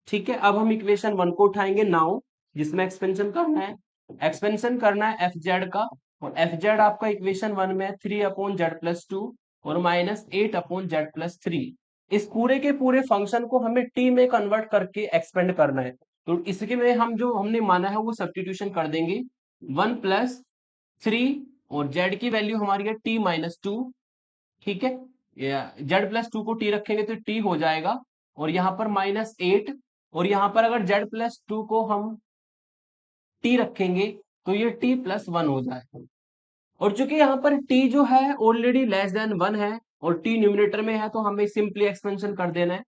ठीक है। अब हम इक्वेशन 1 को उठाएंगे नाउ, जिसमें एक्सपेंशन करना है, एक्सपेंशन करना है एफ जेड का, और एफ जेड आपका इक्वेशन 1 में 3/z+2 और -8/z+3। इस पूरे के पूरे फंक्शन को हमें टी में कन्वर्ट करके एक्सपेंड करना है। तो इसके में हम जो हमने माना है वो सब्स्टिट्यूशन कर देंगे, 1+3 और z की वैल्यू हमारी है t-2, ठीक है। z+2 को t रखेंगे तो t हो जाएगा, और यहाँ पर -8, और यहाँ पर अगर z+2 को हम t रखेंगे तो ये t+1 हो जाएगा। और चूंकि यहाँ पर t जो है ऑलरेडी लेस देन 1 है और t न्यूमरेटर में है, तो हमें सिंपली एक्सपेंशन कर देना है।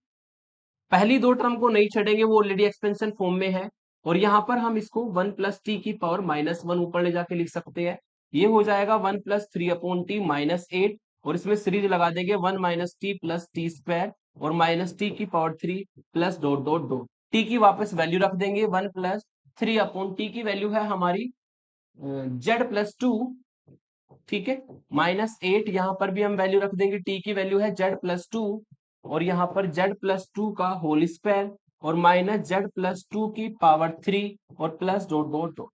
पहली दो टर्म को नहीं छेड़ेंगे, वो ऑलरेडी एक्सपेंशन फॉर्म में है, और यहाँ पर हम इसको 1+t की पावर -1 ऊपर ले जाके लिख सकते हैं। ये हो जाएगा 1+3/t -8, और इसमें सीरीज लगा देंगे 1 - t प्लस t² और -t की power 3 plus dot dot dot, t की वापस वैल्यू रख देंगे, 1+3/t की वैल्यू है हमारी z+2, ठीक है, -8, यहाँ पर भी हम वैल्यू रख देंगे, t की वैल्यू है z+2, और यहाँ पर z+2 का होल स्क्वायर और -z+2 की पावर 3 और प्लस डॉट डॉट डॉट।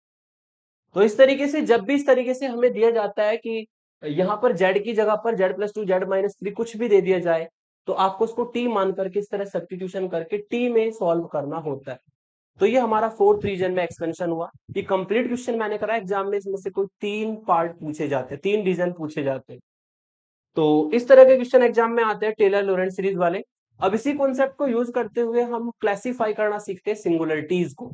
तो इस तरीके से जब भी इस तरीके से हमें दिया जाता है कि यहाँ पर z की जगह पर z+2 z-3 कुछ भी दे दिया जाए तो आपको उसको t मान करके इस तरह सब्स्टिट्यूशन करके t में सॉल्व करना होता है। तो ये हमारा फोर्थ रीजन में एक्सपेंशन हुआ। ये कंप्लीट क्वेश्चन मैंने करा एग्जाम में, इसमें से कोई 3 पार्ट पूछे जाते हैं, 3 रीजन पूछे जाते हैं। तो इस तरह के क्वेश्चन एग्जाम में आते हैं टेलर लॉरेंट सीरीज वाले। अब इसी कॉन्सेप्ट को यूज करते हुए हम क्लासिफाई करना सीखते हैं सिंगुलरिटीज को।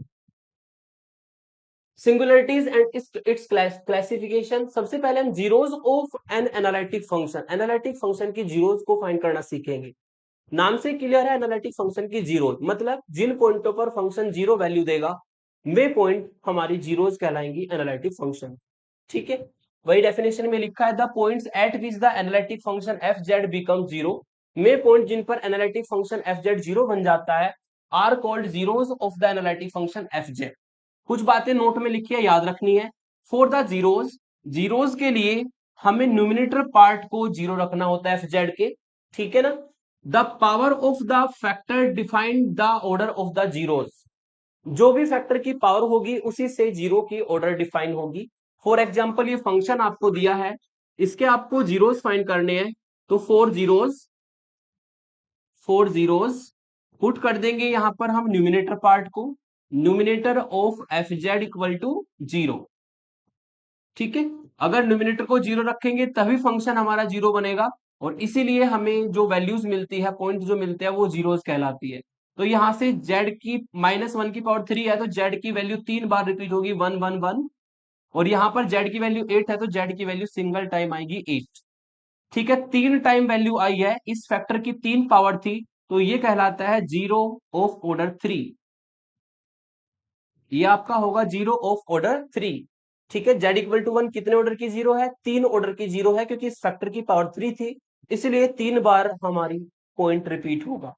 Singularities and its classification. सबसे पहले हम zeros of an analytic function, analytic function की जीरोज को फाइंड करना सीखेंगे। नाम से क्लियर है, एनालिटिक फंक्शन की जीरोज मतलब जिन पॉइंटों पर फंक्शन जीरो वैल्यू देगा वे पॉइंट हमारी जीरोज कहलाएंगी एनालिटिक फंक्शन। ठीक है, वही डेफिनेशन में लिखा है the points at which the analytic function F Z become zero, वे पॉइंट जिन पर analytic function F Z zero बन जाता है are called zeros of the analytic function F Z. कुछ बातें नोट में लिखी है, याद रखनी है। फॉर द जीरोज, जीरोज के लिए हमें न्यूमिनेटर पार्ट को जीरो रखना होता है एफ जेड के, ठीक है ना। The power of the factor define the order of the zeros, जो भी फैक्टर की पावर होगी उसी से जीरो की ऑर्डर डिफाइन होगी। फॉर एग्जाम्पल ये फंक्शन आपको दिया है, इसके आपको जीरोस फाइंड करने हैं, तो फोर जीरोस पुट कर देंगे यहां पर हम न्यूमिनेटर पार्ट को, numerator of f Z equal to zero. ठीक है, अगर न्यूमिनेटर को जीरो रखेंगे तभी फंक्शन हमारा जीरो बनेगा, और इसीलिए हमें जो वैल्यूज मिलती है, पॉइंट जो मिलते हैं वो जीरोस कहलाती है। तो यहां से z की -1 की पावर 3 है तो z की वैल्यू 3 बार रिपीट होगी 1 1 1, और यहां पर z की वैल्यू 8 है तो z की वैल्यू सिंगल टाइम आएगी 8। ठीक है, 3 टाइम वैल्यू आई है, इस फैक्टर की 3 पावर थी, तो ये कहलाता है जीरो ऑफ ऑर्डर 3। ये आपका होगा जीरो ऑफ ऑर्डर 3। ठीक है, z इक्वल टू 1 कितने ऑर्डर की जीरो है, 3 ऑर्डर की जीरो है, क्योंकि इस फैक्टर की पावर 3 थी, इसलिए 3 बार हमारी पॉइंट रिपीट होगा।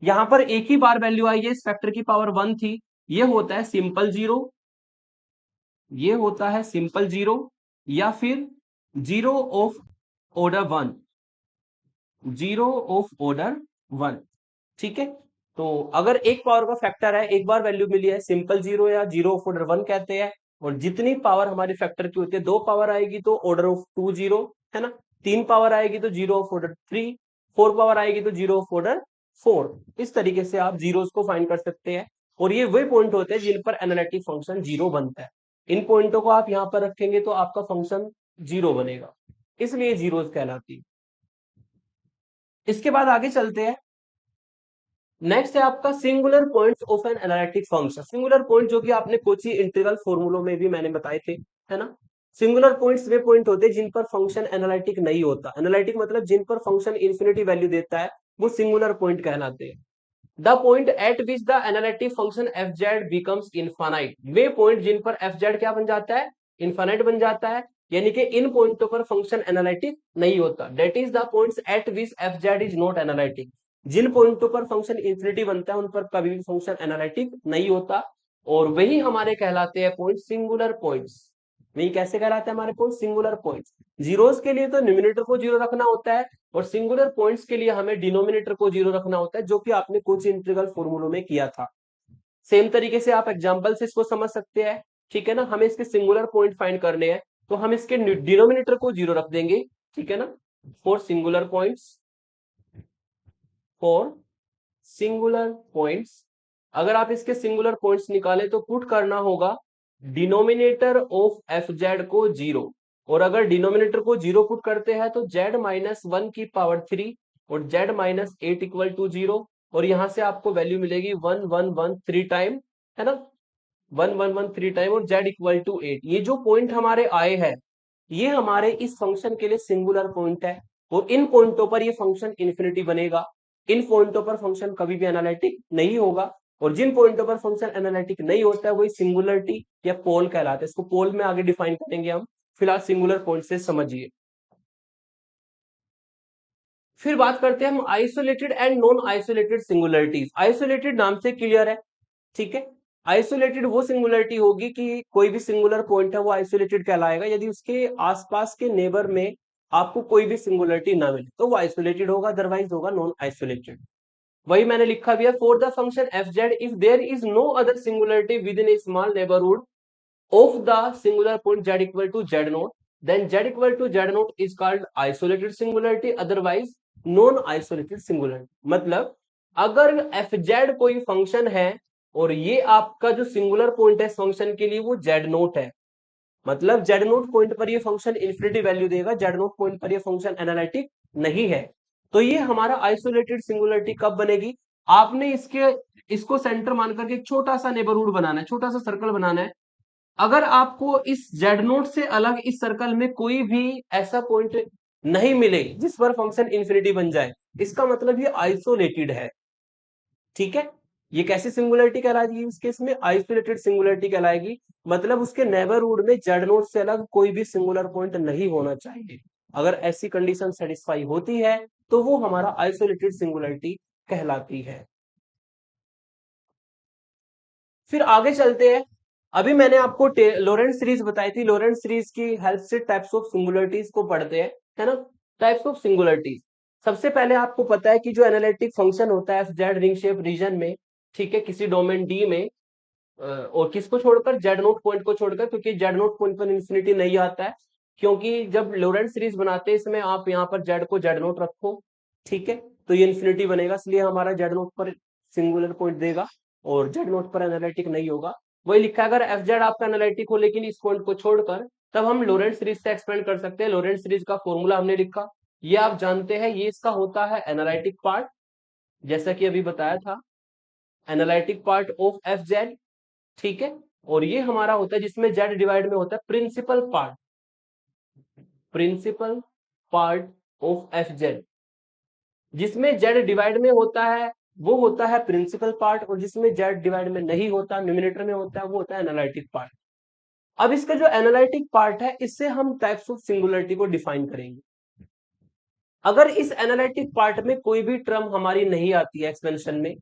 यहां पर एक ही बार वैल्यू आई है, इस फैक्टर की पावर 1 थी, ये होता है सिंपल जीरो, ये होता है सिंपल जीरो, या फिर zero of order 1, zero of order 1। ठीक है, तो अगर एक पावर का फैक्टर है, एक बार वैल्यू मिली है, सिंपल जीरो या जीरो ऑफ ऑर्डर 1 कहते हैं। और जितनी पावर हमारी फैक्टर की होती है, 2 पावर आएगी तो ऑर्डर ऑफ 2 जीरो, है ना, 3 पावर आएगी तो जीरो ऑफ ऑर्डर 3, 4 पावर आएगी तो जीरो ऑफ ऑर्डर 4। इस तरीके से आप जीरोस को फाइंड कर सकते हैं, और ये वे पॉइंट होते हैं जिन पर एनालिटिक फंक्शन जीरो बनता है। इन पॉइंटों को आप यहां पर रखेंगे तो आपका फंक्शन जीरो बनेगा, इसलिए जीरोस कहलाती है। इसके बाद आगे चलते हैं। नेक्स्ट है आपका singular points of an analytic function. Singular point जो कि आपने कोची इंटीग्रल फॉर्मूलों में भी मैंने बताए थे, है ना। सिंगुलर पॉइंट्स वे पॉइंट होते हैं जिन पर फंक्शन एनालिटिक नहीं होता। एनालिटिक मतलब जिन पर फंक्शन इन्फिनिटी वैल्यू देता है, वो सिंगुलर पॉइंट कहलाते हैं। The point at which the analytic function F Z becomes infinite, वे पॉइंट जिन पर एफ जेड क्या बन जाता है, इनफाइनाइट बन जाता है, यानी कि इन पॉइंटों पर फंक्शन एनालिटिक नहीं होता। That is the points at which F Z is not analytic, जिन पॉइंटों पर फंक्शन इंफिनिटी बनता है उन पर कभी भी फंक्शन एनालिटिक नहीं होता, और वही हमारे कहलाते हैं पॉइंट सिंगुलर पॉइंट्स। वही कैसे कहलाते हैं हमारे पॉइंट सिंगुलर पॉइंट्स। जीरोस के लिए तो न्यूमिनेटर को जीरो रखना होता है, और सिंगुलर पॉइंट्स के लिए हमें डिनोमिनेटर को जीरो रखना होता है, जो कि आपने कुछ इंटीग्रल फॉर्मूलों में किया था। सेम तरीके से आप एग्जांपल से इसको समझ सकते हैं। ठीक है ना, हमें इसके सिंगुलर पॉइंट फाइंड करने हैं, तो हम इसके डिनोमिनेटर को जीरो रख देंगे। ठीक है ना, for singular points, for singular points, अगर आप इसके सिंगुलर पॉइंट्स निकालें तो पुट करना होगा डिनोमिनेटर ऑफ एफ जेड को जीरो, और अगर डिनोमिनेटर को जीरो पुट करते हैं तो z-1 की पावर 3 और z-8 इक्वल टू जीरो, और यहां से आपको वैल्यू मिलेगी 1 1 1 3 टाइम, है ना, 1 1 1 3 टाइम, और z इक्वल टू 8। ये जो पॉइंट हमारे आए हैं ये हमारे इस फंक्शन के लिए सिंगुलर पॉइंट है, और इन पॉइंटों पर ये फंक्शन इन्फिनिटी बनेगा। इन पॉइंटों पर फंक्शन कभी भी एनालिटिक नहीं होगा, और जिन पॉइंटों पर फंक्शन एनालिटिक नहीं होता है वही सिंगुलरिटी या पोल कहलाता है। इसको पोल में आगे डिफाइन करेंगे हम, फिलहाल सिंगुलर पॉइंट से समझिए। फिर बात करते हैं हम isolated and non isolated singularities. Isolated नाम से क्लियर है, ठीक है। आइसोलेटेड वो सिंगुलरिटी होगी कि कोई भी सिंगुलर पॉइंट है वो आइसोलेटेड कहलाएगा, यदि उसके आसपास के नेबर में आपको कोई भी सिंगुलरिटी ना मिले तो वो आइसोलेटेड होगा, अदरवाइज होगा नॉन आइसोलेटेड। वही मैंने लिखा भी है, for the function F z if there is no other singularity within a small neighbourhood of the singular point z equal to z naught, then z equal to z naught is called isolated singularity, otherwise non isolated singularity. मतलब अगर F Z कोई function है और ये आपका जो singular point है इस फंक्शन के लिए वो जेड नोट है, मतलब जेड नोट पॉइंट पर ये फंक्शन इन्फिनिटी वैल्यू देगा, जेड नोट पॉइंट पर ये फंक्शन एनालिटिक नहीं है, तो ये हमारा आइसोलेटेड सिंगुलरिटी कब बनेगी? आपने इसको सेंटर मान करके एक छोटा सा नेबरहुड बनाना है, छोटा सा सर्कल बनाना है। अगर आपको इस जेड नोट से अलग इस सर्कल में कोई भी ऐसा पॉइंट नहीं मिले जिस पर फंक्शन इन्फिनिटी बन जाए, इसका मतलब ये आइसोलेटेड है। ठीक है, ये कैसी सिंगुलरिटी कहलाएगी? इस केस में आइसोलेटेड सिंगुलरिटी कहलाएगी, मतलब उसके नेबरहुड में जेड नोट से अलग कोई भी सिंगुलर पॉइंट नहीं होना चाहिए। अगर ऐसी कंडीशन सेटिस्फाई होती है तो वो हमारा आइसोलेटेड सिंगुलरिटी कहलाती है। फिर आगे चलते हैं। अभी मैंने आपको लोरेंट्ज सीरीज बताई थी, लोरेंट्ज सीरीज की हेल्प से टाइप्स ऑफ सिंगुलरिटीज को पढ़ते हैं, है ना। टाइप्स ऑफ सिंगुलरिटीज, सबसे पहले आपको पता है कि जो एनालिटिक फंक्शन होता है F z ring shape region में, ठीक है, किसी डोमेन डी में, और किसको छोड़कर, जेड नोट पॉइंट को छोड़कर, क्योंकि जेड नोट पॉइंट पर इंफिनिटी नहीं आता है, क्योंकि जब लोरेंट्ज सीरीज बनाते हैं इसमें आप यहाँ पर जेड को जेड नोट रखो, ठीक है, तो ये इंफिनिटी बनेगा, इसलिए हमारा जेड नोट पर सिंगुलर पॉइंट देगा और जेड नोट पर एनालिटिक नहीं होगा। वही लिखा है, अगर एफ जेड आपका एनालिटिक हो लेकिन इस पॉइंट को छोड़कर, तब हम लोरेंट्ज सीरीज से एक्सपेंड कर सकते हैं। लोरेंट्ज सीरीज का फॉर्मूला हमने लिखा, ये आप जानते हैं, ये इसका होता है एनालिटिक पार्ट, जैसा कि अभी बताया था, analytic part of f z, ठीक है, और ये हमारा होता है जिसमें जेड डिवाइड में होता है principal part, principal part of f z, जिसमें जेड डिवाइड में होता है वो होता है प्रिंसिपल पार्ट, और जिसमें जेड डिवाइड में नहीं होता, न्यूमिनेटर में होता है, वो होता है एनालिटिक पार्ट। अब इसका जो एनालिटिक पार्ट है इससे हम टाइप्स ऑफ सिंगुलरिटी को डिफाइन करेंगे। अगर इस एनालिटिक पार्ट में कोई भी टर्म हमारी नहीं आती है एक्सपेंशन में,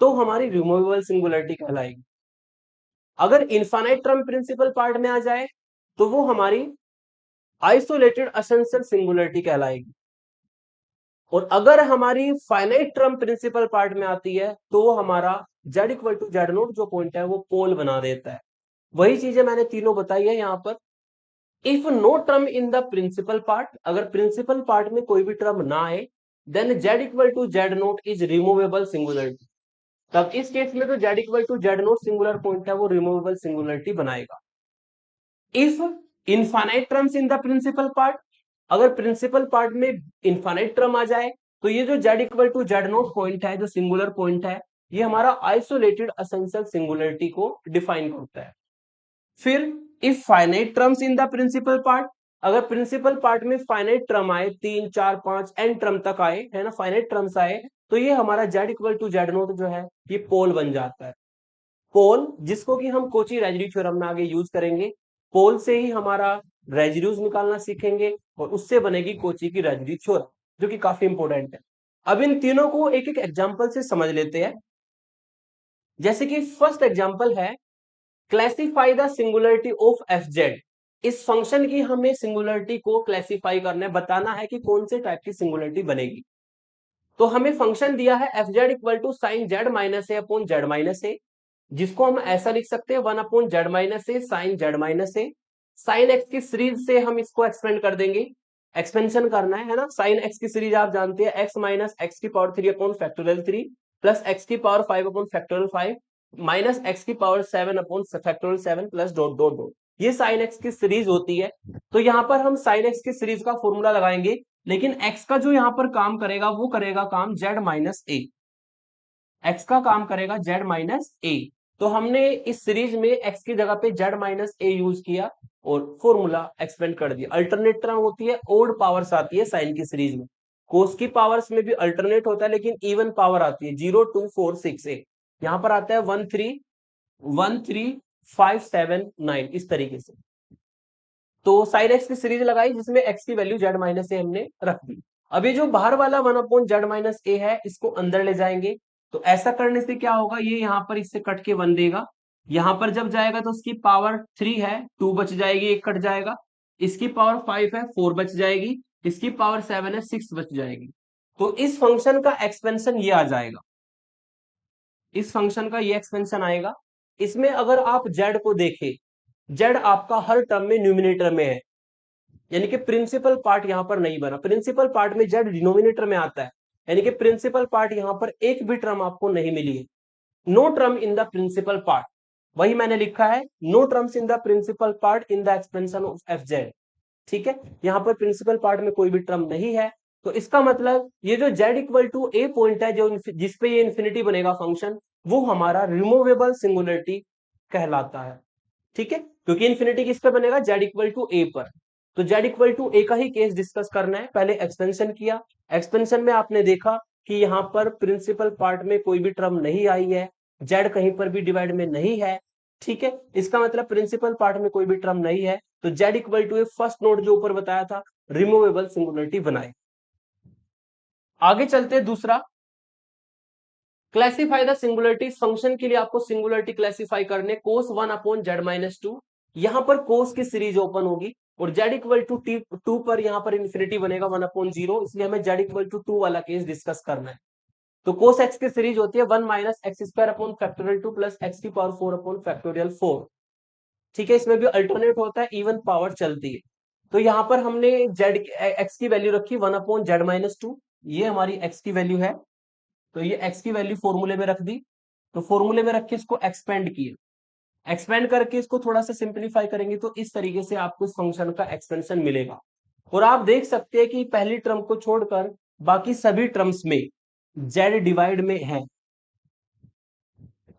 तो हमारी रिमूवेबल सिंगुलरिटी कहलाएगी। अगर इनफाइनाइट टर्म प्रिंसिपल पार्ट में आ जाए तो वो हमारी आइसोलेटेड एसेंशियल सिंगुलरिटी कहलाएगी, और अगर हमारी फाइनाइट टर्म प्रिंसिपल पार्ट में आती है तो वो हमारा z equal to z naught जो पॉइंट है वो पोल बना देता है। वही चीजें मैंने तीनों बताई है यहाँ पर। If no term in the principal part, अगर प्रिंसिपल पार्ट में कोई भी टर्म ना आए, then z equal to z naught is removable singularity, तब इस केस में तो z equal to z naught singular point है वो रिमूवेबल सिंगुलरिटी बनाएगा। If infinite terms in the principal part, अगर प्रिंसिपल पार्ट में इनफाइनाइट टर्म आ जाए तो ये जो z equal to z naught point है जो सिंगुलर पॉइंट है, ये हमारा आइसोलेटेड एसेंशियल सिंगुलरिटी को डिफाइन करता है। फिर if finite terms in the principal part, अगर प्रिंसिपल पार्ट में फाइनाइट टर्म आए, 3 4 5 एन टर्म तक आए, है ना, फाइनाइट टर्म्स आए, तो ये हमारा z equal to z naught जो है ये पोल बन जाता है। पोल, जिसको कि हम कोची रेजिड्यू थ्योरम में आगे यूज करेंगे, पोल से ही हमारा रेजिड्यूज निकालना सीखेंगे और उससे बनेगी कोची की रेजिड्यू थ्योरम, जो कि काफी इंपॉर्टेंट है। अब इन तीनों को एक एक एग्जांपल से समझ लेते हैं। जैसे कि फर्स्ट एग्जांपल है, classify the singularity of f Z. इस फंक्शन की हमें सिंगुलरिटी को क्लासिफाई करना है, बताना है कि कौन से टाइप की सिंगुलरिटी बनेगी। तो हमें फंक्शन दिया है F Z equal to sine z minus a upon z minus a, जिसको हम ऐसा लिख सकते हैं 1 upon z minus a sine z minus a. Sine x की सीरीज से हम इसको एक्सपेंड कर देंगे, एक्सपेंशन करना है ना। साइन एक्स की सीरीज आप जानते हैं, एक्स माइनस एक्स की power 3 upon factorial 3 plus x की power 5 upon factorial 5 minus x की power 7 upon factorial 7 plus dot dot dot, ये साइन एक्स की सीरीज होती है। तो यहाँ पर हम साइन एक्स की सीरीज का फॉर्मूला लगाएंगे, लेकिन एक्स का जो यहाँ पर काम करेगा वो करेगा काम जेड माइनस ए, एक्स का काम करेगा जेड माइनस ए। तो हमने इस सीरीज में एक्स की जगह पे जेड माइनस ए यूज किया और फॉर्मूला एक्सपेंड कर दिया। अल्टरनेट टर्म होती है, ओड पावर्स आती है साइन की सीरीज में, कोस की पावर्स में भी अल्टरनेट होता है लेकिन इवन पावर आती है, 0 2 4 6 8, यहाँ पर आता है 1 3 1 3 5 7 9, इस तरीके से। तो साइन एक्स की सीरीज लगाई जिसमें एक्स की वैल्यू जेड माइनस ए हमने रख दी। अभी जो बाहर वाला 1 अपॉन जेड माइनस ए है इसको अंदर ले जाएंगे, तो ऐसा करने से क्या होगा, ये यहाँ पर इससे कट के 1 देगा, यहाँ पर जब जाएगा तो उसकी पावर 3 है 2 बच जाएगी, एक कट जाएगा, इसकी पावर 5 है 4 बच जाएगी, इसकी पावर 7 है 6 बच जाएगी। तो इस फंक्शन का एक्सपेंशन ये आ जाएगा, इस फंक्शन का ये एक्सपेंशन आएगा। इसमें अगर आप जेड को देखें, जेड आपका हर टर्म में न्यूमिनेटर में है, यानी कि प्रिंसिपल पार्ट यहां पर नहीं बना। प्रिंसिपल पार्ट में जेड डिनोमिनेटर में आता है, यानी कि प्रिंसिपल पार्ट यहां पर एक भी टर्म आपको नहीं मिली है। No term in the principal part, वही मैंने लिखा है, no terms in the principal part in the expansion of f z. ठीक है, यहां पर प्रिंसिपल पार्ट में कोई भी टर्म नहीं है। तो इसका मतलब ये जो z equal to a point है, जो जिसपे ये इन्फिनिटी बनेगा फंक्शन, वो हमारा रिमूवेबल सिंगुलरिटी कहलाता है। ठीक है, क्योंकि इन्फिनिटी किस पे बनेगा, z इक्वल टू ए पर। तो z इक्वल टू ए का ही केस डिस्कस करना है। पहले एक्सपेंशन किया, एक्सपेंशन में आपने देखा कि यहां पर प्रिंसिपल पार्ट में कोई भी टर्म नहीं आई है, z कहीं पर भी डिवाइड में नहीं है। ठीक है, इसका मतलब प्रिंसिपल पार्ट में कोई भी टर्म नहीं है, तो z equal to a first naught जो ऊपर बताया था, रिमूवेबल सिंगुलरिटी बनाए। आगे चलते दूसरा, क्लासीफाई द सिंगुलरिटी। फंक्शन के लिए आपको सिंगुलरिटी क्लासीफाई करने, कोस 1 अपॉन जेड माइनस टू, यहां पर कोस की सीरीज ओपन होगी, और z इक्वल टू टू पर यहां पर इन्फिनिटी बनेगा 1 अपॉन 0, इसलिए हमें z इक्वल टू 2 वाला केस डिस्कस करना है। तो कोस एक्स की सीरीज होती है 1 minus x square upon factorial 2 plus x की पावर 4 अपॉन फैक्टोरियल 4। ठीक है, इसमें भी अल्टरनेट होता है, इवन पावर चलती है। तो यहां पर हमने जेड एक्स की वैल्यू रखी 1 अपॉन जेड माइनस टू, ये हमारी एक्स की वैल्यू है। तो ये एक्स की वैल्यू फॉर्मूले में रख दी, तो फॉर्मूले में रख के इसको एक्सपेंड किया, एक्सपेंड करके इसको थोड़ा सा सिंप्लीफाई करेंगे तो इस तरीके से आपको इस फंक्शन का एक्सपेंशन मिलेगा। और आप देख सकते हैं कि पहली टर्म को छोड़कर बाकी सभी टर्म्स में जेड डिवाइड में है,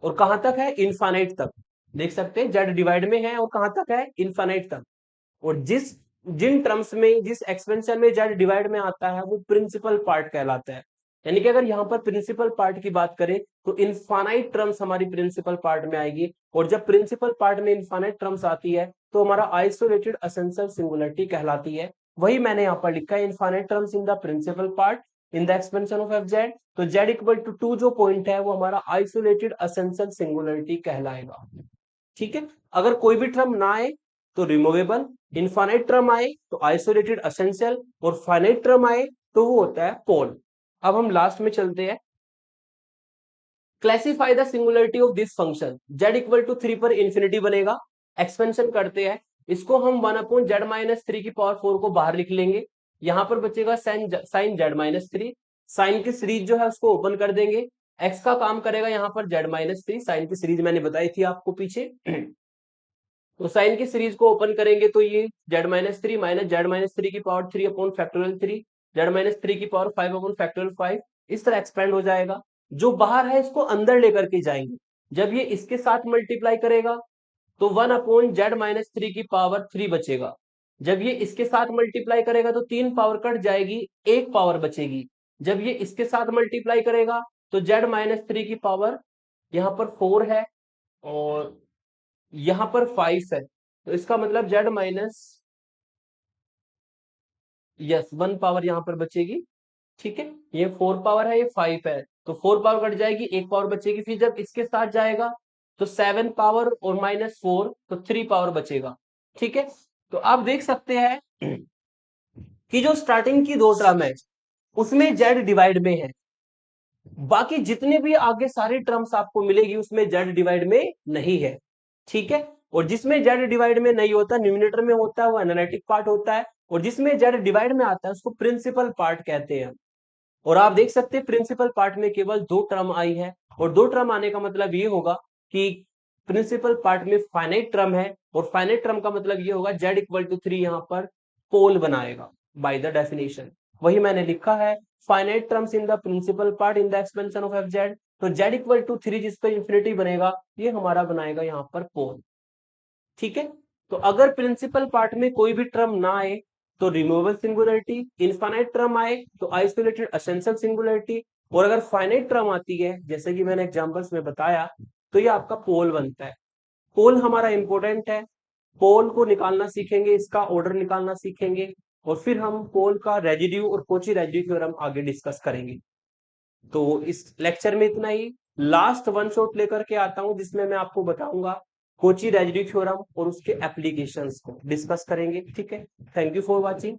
और कहां तक है, इनफाइनाइट तक। देख सकते हैं जेड डिवाइड में है और कहां तक है, इनफाइनाइट तक। और जिन टर्म्स में, जिस एक्सपेंशन में जेड डिवाइड में आता है, वो प्रिंसिपल पार्ट कहलाता है। यानी कि अगर यहां पर प्रिंसिपल पार्ट की बात करें तो इनफाइनाइट टर्म्स हमारी प्रिंसिपल पार्ट में आएगी, और जब प्रिंसिपल पार्ट में इनफाइनाइट टर्म्स आती है तो हमारा आइसोलेटेड एसेंशियल सिंगुलरिटी कहलाती है। वही मैंने यहां पर लिखा है, infinite terms in the principal part in the expansion of f z. तो जेड इक्वल टू 2 जो पॉइंट है वो हमारा आइसोलेटेड एसेंशियल सिंगुलरिटी कहलाएगा। ठीक है, अगर कोई भी टर्म ना आए तो रिमूवेबल, इनफाइनाइट टर्म आए तो आइसोलेटेड एसेंशियल, और फाइनाइट टर्म आए तो वो होता है पोल। अब हम लास्ट में चलते हैं, classify the singularity of this function. z equal to 3 पर इंफिनिटी बनेगा, एक्सपेंशन करते हैं, इसको हम 1 अपॉन जेड माइनस 3 की पावर 4 को बाहर लिख लेंगे, यहां पर बचेगा साइन जेड माइनस 3, साइन की सीरीज जो है उसको ओपन कर देंगे, x का काम करेगा यहां पर जेड माइनस 3, साइन की सीरीज मैंने बताई थी आपको पीछे। तो साइन की सीरीज को ओपन करेंगे तो ये Z minus 3 minus Z minus 3 की power 3 upon factorial 3, Z minus 3 की पावर 5 अपॉन फैक्टोरियल 5, इस तरह एक्सपेंड हो जाएगा। जो बाहर है इसको अंदर लेकर के जाएंगे, जब ये इसके साथ मल्टीप्लाई करेगा तो 1 अपॉन जेड माइनस 3 की पावर 3 बचेगा, जब ये इसके साथ मल्टीप्लाई करेगा तो 3 पावर कट जाएगी, एक पावर बचेगी, जब ये इसके साथ मल्टीप्लाई करेगा तो जेड माइनस 3 की पावर यहां पर 4 है और यहां पर 5 है, तो इसका मतलब जेड माइनस, यस 1 पावर यहां पर बचेगी। ठीक है, ये 4 पावर है, ये 5 है, तो 4 पावर कट जाएगी, एक पावर बचेगी, फिर जब इसके साथ जाएगा तो 7 पावर और -4, तो 3 पावर बचेगा। ठीक है, तो आप देख सकते हैं कि जो स्टार्टिंग की दो टर्म है उसमें जेड डिवाइड में है, बाकी जितने भी आगे सारी टर्म्स आपको मिलेगी उसमें जेड डिवाइड में नहीं है। ठीक है, और जिसमें जेड डिवाइड में नहीं होता, न्यूमिनेटर में होता है, वो एनालिटिक पार्ट होता है, और जिसमें जेड डिवाइड में आता है उसको प्रिंसिपल पार्ट कहते हैं। और आप देख सकते हैं प्रिंसिपल पार्ट में केवल 2 टर्म आई है, और 2 टर्म आने का मतलब ये होगा कि प्रिंसिपल पार्ट में फाइनाइट टर्म है, और फाइनाइट टर्म का मतलब ये होगा z इक्वल टू 3 यहां पर पोल बनाएगा बाय द डेफिनेशन। वही मैंने लिखा है, finite terms in the principal part in the expansion of f z. तो z इक्वल टू 3 जिस पर इंफिनिटी बनेगा ये हमारा बनाएगा यहाँ पर पोल। ठीक है, तो अगर प्रिंसिपल पार्ट में कोई भी टर्म ना आए तो रिमूवेबल सिंगुलरिटी, इनफाइनाइट टर्म आए तो आइसोलेटेड एसेंशियल सिंगुलरिटी, और अगर फाइनाइट टर्म आती है जैसे कि मैंने एग्जांपल्स में बताया तो ये आपका पोल बनता है। पोल हमारा इंपॉर्टेंट है, पोल को निकालना सीखेंगे, इसका ऑर्डर निकालना सीखेंगे, और फिर हम पोल का रेजिड्यू और कोची रेजिड्यू थ्योरम आगे डिस्कस करेंगे। तो इस लेक्चर में इतना ही, लास्ट वन शॉट लेकर के आता हूं जिसमें मैं आपको बताऊंगा कोची रेजिड्यू थ्योरम और उसके एप्लीकेशंस को डिस्कस करेंगे। ठीक है, थैंक यू फॉर वॉचिंग।